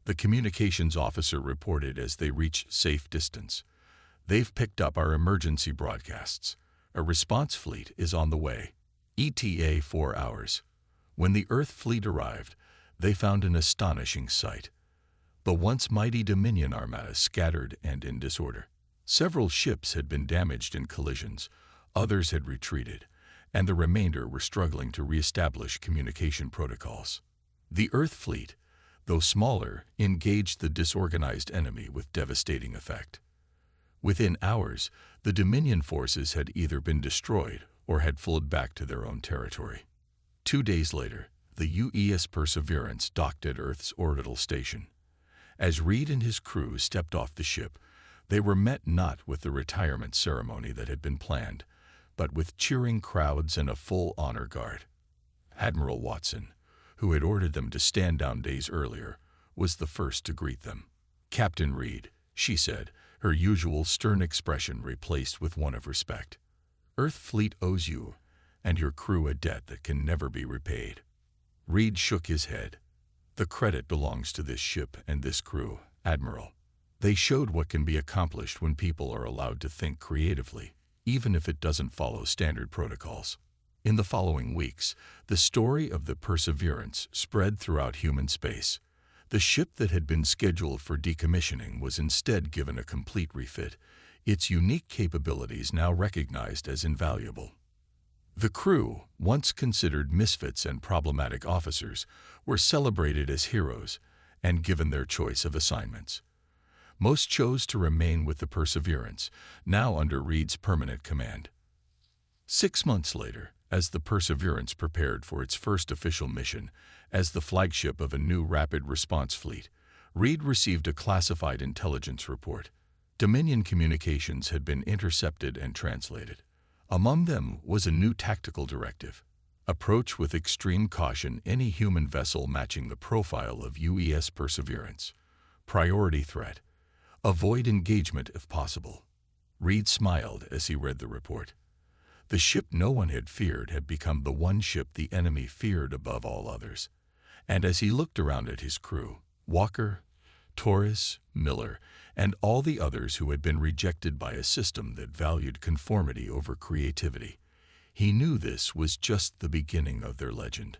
the communications officer reported as they reached safe distance. "They've picked up our emergency broadcasts. A response fleet is on the way. ETA 4 hours. When the Earth fleet arrived, they found an astonishing sight. The once mighty Dominion Armada scattered and in disorder. Several ships had been damaged in collisions, others had retreated, and the remainder were struggling to reestablish communication protocols. The Earth fleet, though smaller, engaged the disorganized enemy with devastating effect. Within hours, the Dominion forces had either been destroyed or had fled back to their own territory. 2 days later, the UES Perseverance docked at Earth's orbital station. As Reed and his crew stepped off the ship, they were met not with the retirement ceremony that had been planned, but with cheering crowds and a full honor guard. Admiral Watson, who had ordered them to stand down days earlier, was the first to greet them. "Captain Reed," she said, her usual stern expression replaced with one of respect. "Earth fleet owes you and your crew a debt that can never be repaid." Reed shook his head. "The credit belongs to this ship and this crew, Admiral. They showed what can be accomplished when people are allowed to think creatively, even if it doesn't follow standard protocols." In the following weeks, the story of the Perseverance spread throughout human space. The ship that had been scheduled for decommissioning was instead given a complete refit, its unique capabilities now recognized as invaluable. The crew, once considered misfits and problematic officers, were celebrated as heroes and given their choice of assignments. Most chose to remain with the Perseverance, now under Reed's permanent command. 6 months later, as the Perseverance prepared for its first official mission as the flagship of a new rapid response fleet, Reed received a classified intelligence report. Dominion communications had been intercepted and translated. Among them was a new tactical directive: approach with extreme caution any human vessel matching the profile of UES Perseverance. Priority threat: avoid engagement if possible. Reed smiled as he read the report. The ship no one had feared had become the one ship the enemy feared above all others. And as he looked around at his crew, Walker, Torres, Miller, and all the others who had been rejected by a system that valued conformity over creativity, he knew this was just the beginning of their legend.